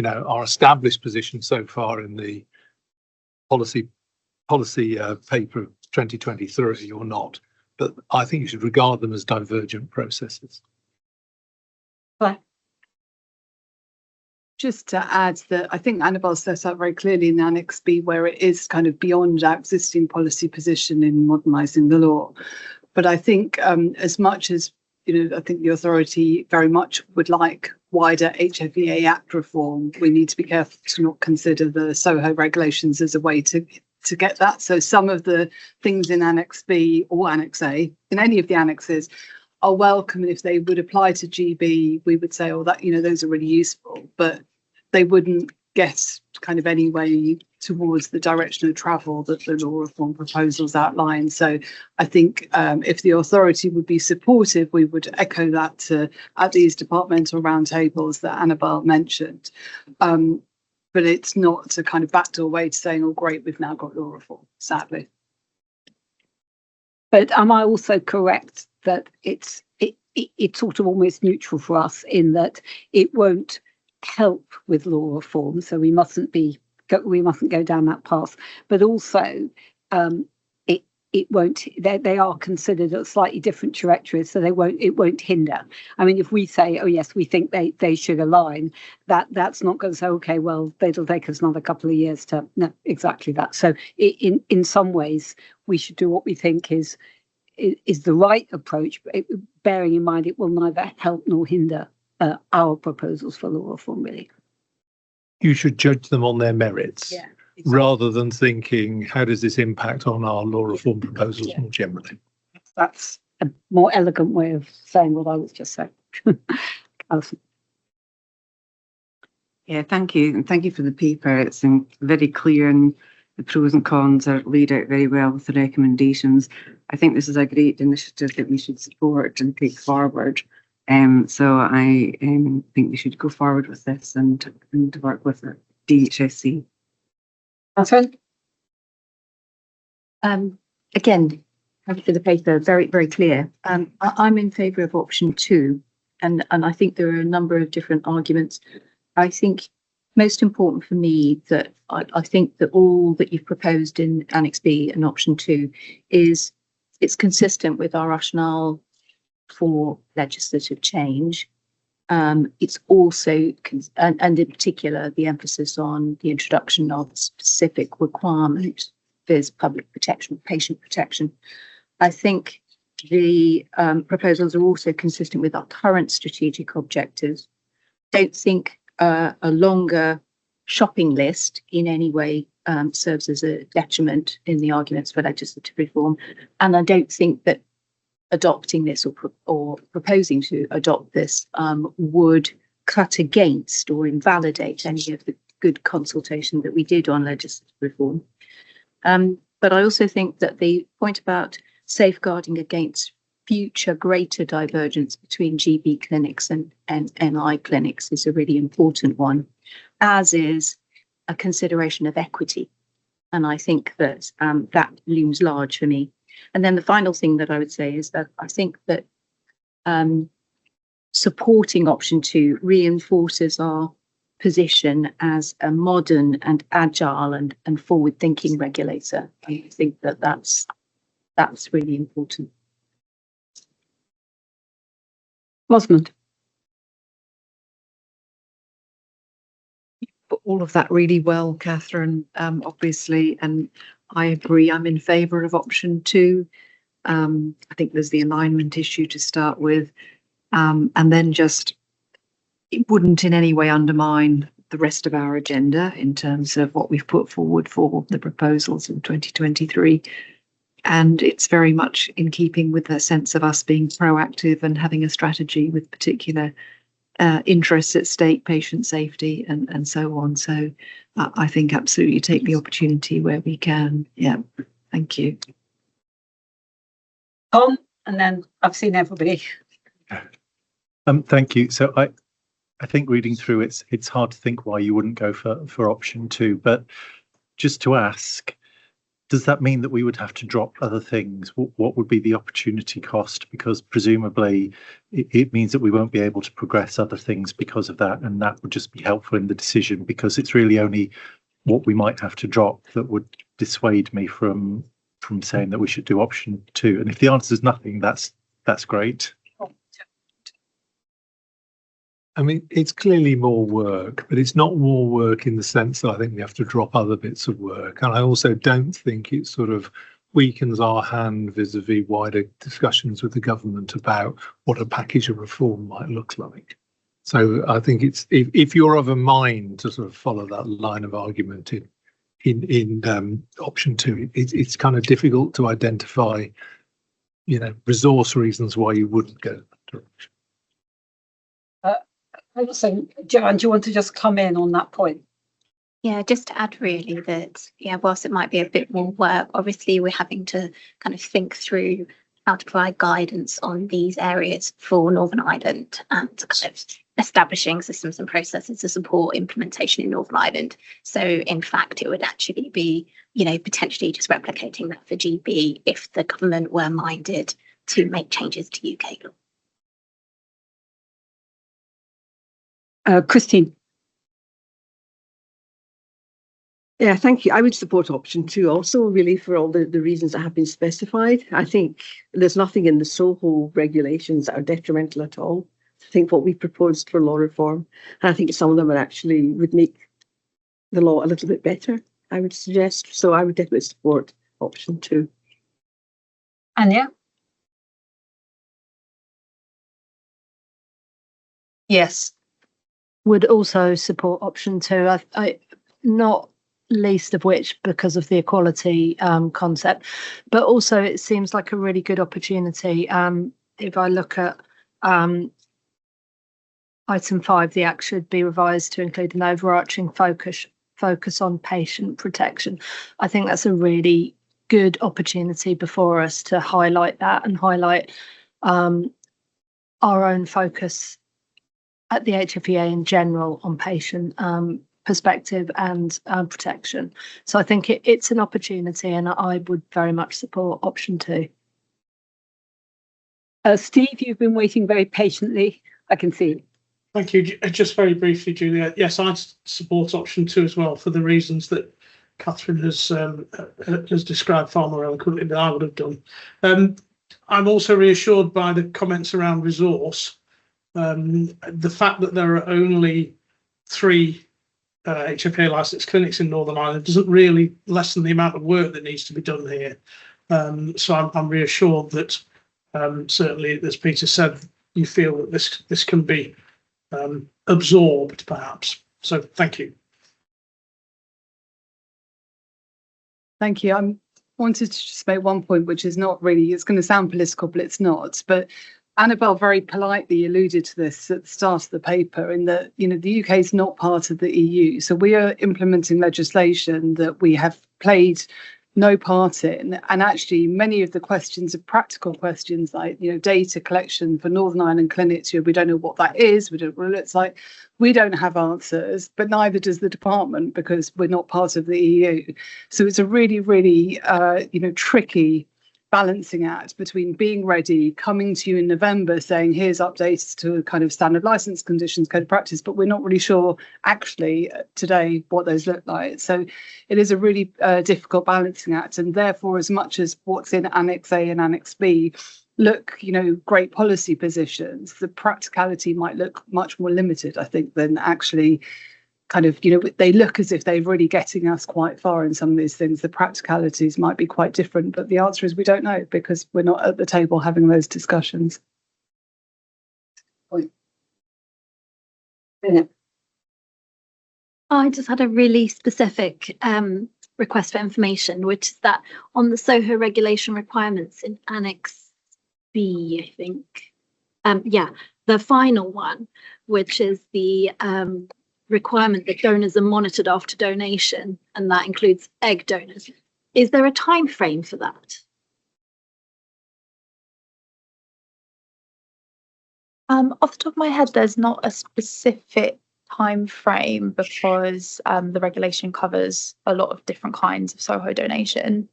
our established position so far in the policy paper of 2023 or not. But I think you should regard them as divergent processes. Just to add that I think Annabelle set out very clearly in Annex B where it is kind of beyond our existing policy position in modernising the law. But I think as much as, I think the authority very much would like wider HFEA Act reform, we need to be careful to not consider the SoHO regulations as a way to get that. So some of the things in Annex B or Annex A, in any of the annexes, are welcome. And if they would apply to GB, we would say, those are really useful, but they wouldn't get kind of any way towards the direction of travel that the law reform proposals outline. So I think if the authority would be supportive, we would echo that at these departmental roundtables that Annabelle mentioned. But it's not to kind of backdoor way to saying, oh, great, we've now got law reform, sadly. But am I also correct that it's sort of almost neutral for us in that it won't help with law reform, so we mustn't go down that path, but also it won't, they are considered a slightly different trajectory, so it won't hinder. I mean, if we say, oh yes, we think they should align, that's not going to say, okay, well, it'll take us another couple of years to, no, exactly that. So in some ways we should do what we think is the right approach, but bearing in mind it will neither help nor hinder our proposals for law reform, really. You should judge them on their merits, yeah, exactly. Rather than thinking, how does this impact on our law reform proposals more generally? That's a more elegant way of saying what I was just saying. Alison. Yeah, thank you. And thank you for the paper. It's very clear and the pros and cons are laid out very well with the recommendations. I think this is a great initiative that we should support and take forward. So I think we should go forward with this and work with the DHSC. Catherine? Again, thank you for the paper, very, very clear. I'm in favour of option 2. and I think there are a number of different arguments. I think most important for me that I think that all that you've proposed in Annex B and Option 2 is it's consistent with our rationale for legislative change. It's also, and in particular, the emphasis on the introduction of specific requirement for public protection, patient protection. I think the proposals are also consistent with our current strategic objectives. Don't think a longer shopping list in any way serves as a detriment in the arguments for legislative reform. And I don't think that adopting this or proposing to adopt this would cut against or invalidate any of the good consultation that we did on legislative reform. But I also think that the point about safeguarding against future greater divergence between GB clinics and NI clinics is a really important one, as is a consideration of equity. And I think that that looms large for me. And then the final thing that I would say is that I think that supporting Option 2 reinforces our position as a modern and agile and forward-thinking regulator. I think that that's really important. Osmond. All of that really well, Catherine, obviously, and I agree. I'm in favour of Option 2. I think there's the alignment issue to start with, and then just it wouldn't in any way undermine the rest of our agenda in terms of what we've put forward for the proposals in 2023. And it's very much in keeping with the sense of us being proactive and having a strategy with particular interests at stake, patient safety and so on. So I think absolutely take the opportunity where we can. Yeah, thank you. Tom, and then I've seen everybody. Thank you. So I think reading through it's hard to think why you wouldn't go for Option 2, but just to ask, does that mean that we would have to drop other things? What would be the opportunity cost? Because presumably it means that we won't be able to progress other things because of that, and that would just be helpful in the decision, because it's really only what we might have to drop that would dissuade me from saying that we should do Option 2. And if the answer is nothing, that's great. I mean, it's clearly more work, but it's not more work in the sense that I think we have to drop other bits of work. And I also don't think it sort of weakens our hand vis-a-vis wider discussions with the government about what a package of reform might look like. So I think it's if you're of a mind to sort of follow that line of argument in Option 2, it's kind of difficult to identify, resource reasons why you wouldn't go that direction. Also, Joanne, do you want to just come in on that point? Yeah, just to add really that, whilst it might be a bit more work, obviously we're having to kind of think through how to provide guidance on these areas for Northern Ireland and kind of establishing systems and processes to support implementation in Northern Ireland. So in fact, it would actually be, potentially just replicating that for GB if the government were minded to make changes to UK law. Christine. Yeah, thank you. I would support Option 2 also, really, for all the reasons that have been specified. I think there's nothing in the SoHO regulations that are detrimental at all. I think what we proposed for law reform, and I think some of them would make the law a little bit better, I would suggest. So I would definitely support Option 2. Anya? Yes. Would also support Option 2. I not least of which because of the equality concept, but also it seems like a really good opportunity. If I look at item 5, the Act should be revised to include an overarching focus on patient protection. I think that's a really good opportunity before us to highlight that and highlight our own focus at the HFEA in general on patient perspective and protection. So I think it's an opportunity, and I would very much support Option 2. Steve, you've been waiting very patiently. I can see. Thank you. Just very briefly, Julia. Yes, I support option 2 as well for the reasons that Catherine has described far more eloquently than I would have done. I'm also reassured by the comments around resource. The fact that there are only 3 HFEA licensed clinics in Northern Ireland doesn't really lessen the amount of work that needs to be done here. So I'm reassured that certainly, as Peter said, you feel that this can be absorbed, perhaps. So thank you. Thank you. I wanted to just make one point, which is not really, it's going to sound political, but it's not. But Annabelle very politely alluded to this at the start of the paper, in that, you know, the UK is not part of the EU. So we are implementing legislation that we have played no part in. And actually, many of the questions are practical questions, like, you know, data collection for Northern Ireland clinics. We don't know what that is. We don't know what it looks like. We don't have answers, but neither does the department, because we're not part of the EU. So it's a really, really, tricky balancing act between being ready, coming to you in November saying, here's updates to kind of standard license conditions, code of practice, but we're not really sure actually today what those look like. So it is a really difficult balancing act. And therefore, as much as what's in Annex A and Annex B look, you know, great policy positions, the practicality might look much more limited, I think, than actually kind of, you know, they look as if they're really getting us quite far in some of these things. The practicalities might be quite different, but the answer is we don't know, because we're not at the table having those discussions. I just had a really specific request for information, which is that on the SoHO regulation requirements in Annex B, I think, the final one, which is the requirement that donors are monitored after donation, and that includes egg donors. Is there a time frame for that? Off the top of my head, there's not a specific time frame, because the regulation covers a lot of different kinds of SoHO donation.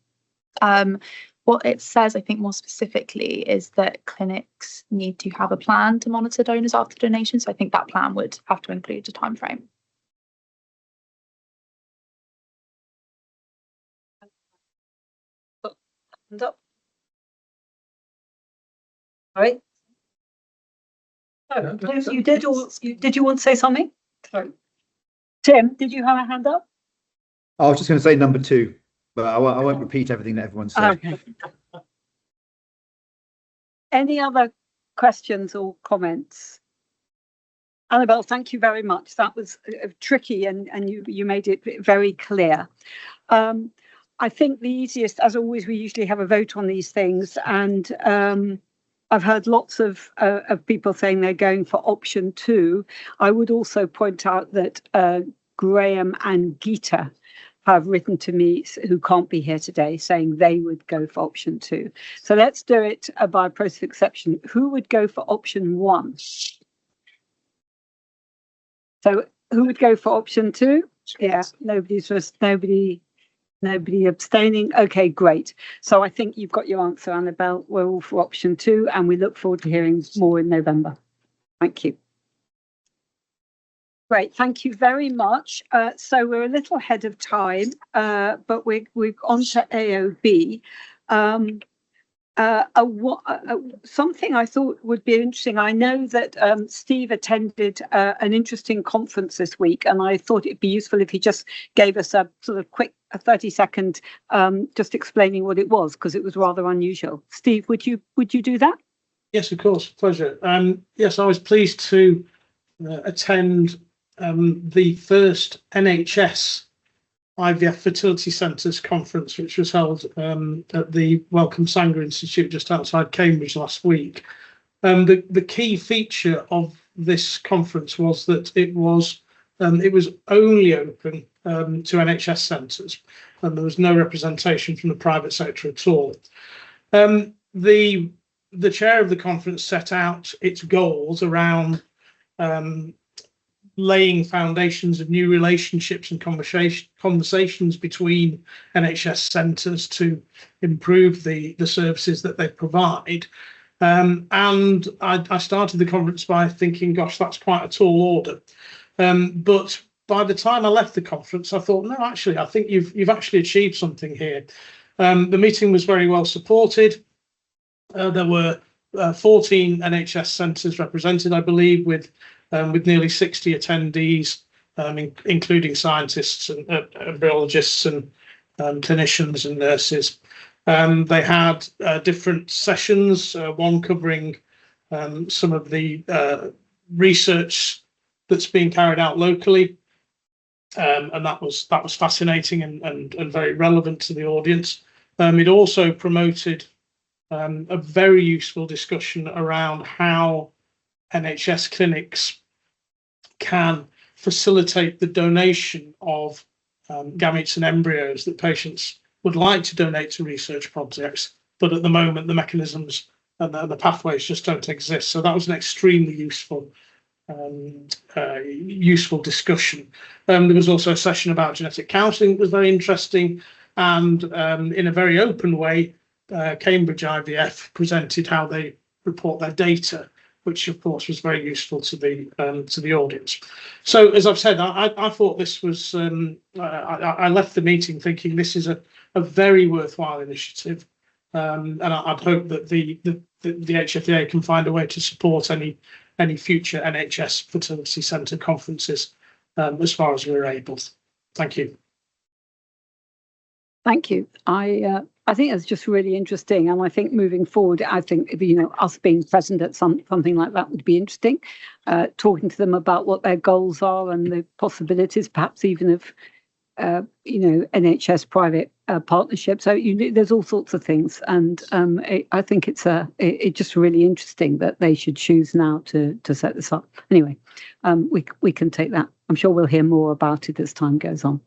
What it says, I think more specifically, is that clinics need to have a plan to monitor donors after donation. So I think that plan would have to include a time frame. Hand up. All right. Oh, you did, or did you want to say something? Sorry. Tim, did you have a hand up? I was just going to say number 2. But I won't repeat everything that everyone said. Okay. Any other questions or comments? Annabelle, thank you very much. That was tricky, and you made it very clear. I think the easiest, as always, we usually have a vote on these things, and I've heard lots of people saying they're going for option 2. I would also point out that Graham and Geeta have written to me, who can't be here today, saying they would go for option 2. So let's do it by process of exception. Who would go for option 1? So who would go for option 2? Yeah, nobody abstaining. Okay, great. So I think you've got your answer, Annabelle. We're all for option 2, and we look forward to hearing more in November. Thank you. Great, thank you very much. So we're a little ahead of time, but we're on to AOB. Something I thought would be interesting. I know that Steve attended an interesting conference this week, and I thought it'd be useful if he just gave us a sort of quick 30-second just explaining what it was, because it was rather unusual. Steve, would you do that? Yes, of course, pleasure. Yes, I was pleased to attend the first NHS IVF Fertility Centres conference, which was held at the Wellcome Sanger Institute just outside Cambridge last week. The key feature of this conference was that it was only open to NHS centres, and there was no representation from the private sector at all. The chair of the conference set out its goals around laying foundations of new relationships and conversations between NHS centres to improve the services that they provide. And I started the conference by thinking, gosh, that's quite a tall order. But by the time I left the conference, I thought, no, actually, I think you've actually achieved something here. The meeting was very well supported. There were 14 NHS centres represented, I believe, with nearly 60 attendees, including scientists and embryologists and clinicians and nurses. They had different sessions, one covering some of the research that's being carried out locally, and that was fascinating and very relevant to the audience. It also promoted a very useful discussion around how NHS clinics can facilitate the donation of gametes and embryos that patients would like to donate to research projects, but at the moment the mechanisms and the pathways just don't exist. So that was an extremely useful discussion. There was also a session about genetic counselling that was very interesting, and in a very open way, Cambridge IVF presented how they report their data, which of course was very useful to the audience. So as I've said, I thought this was, I left the meeting thinking this is a very worthwhile initiative, and I'd hope that the HFEA can find a way to support any future NHS fertility centre conferences as far as we're able. Thank you. Thank you. I think it's just really interesting, and I think moving forward, I think us being present at something like that would be interesting. Talking to them about what their goals are and the possibilities, perhaps even of NHS private partnerships. So there's all sorts of things, and I think it's just really interesting that they should choose now to set this up. Anyway, we can take that. I'm sure we'll hear more about it as time goes on.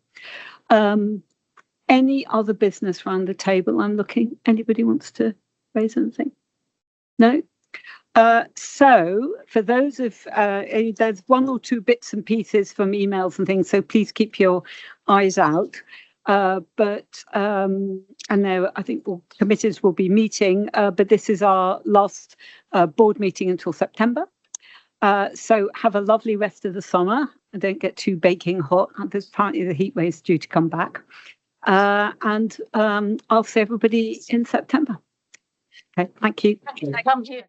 Any other business around the table? I'm looking. Anybody wants to raise anything? No? So for those of, there's one or two bits and pieces from emails and things, so please keep your eyes out. And there, I think committees will be meeting, but this is our last board meeting until September. So have a lovely rest of the summer and don't get too baking hot. There's apparently the heat wave's due to come back. And I'll see everybody in September. Okay, thank you. Thank you.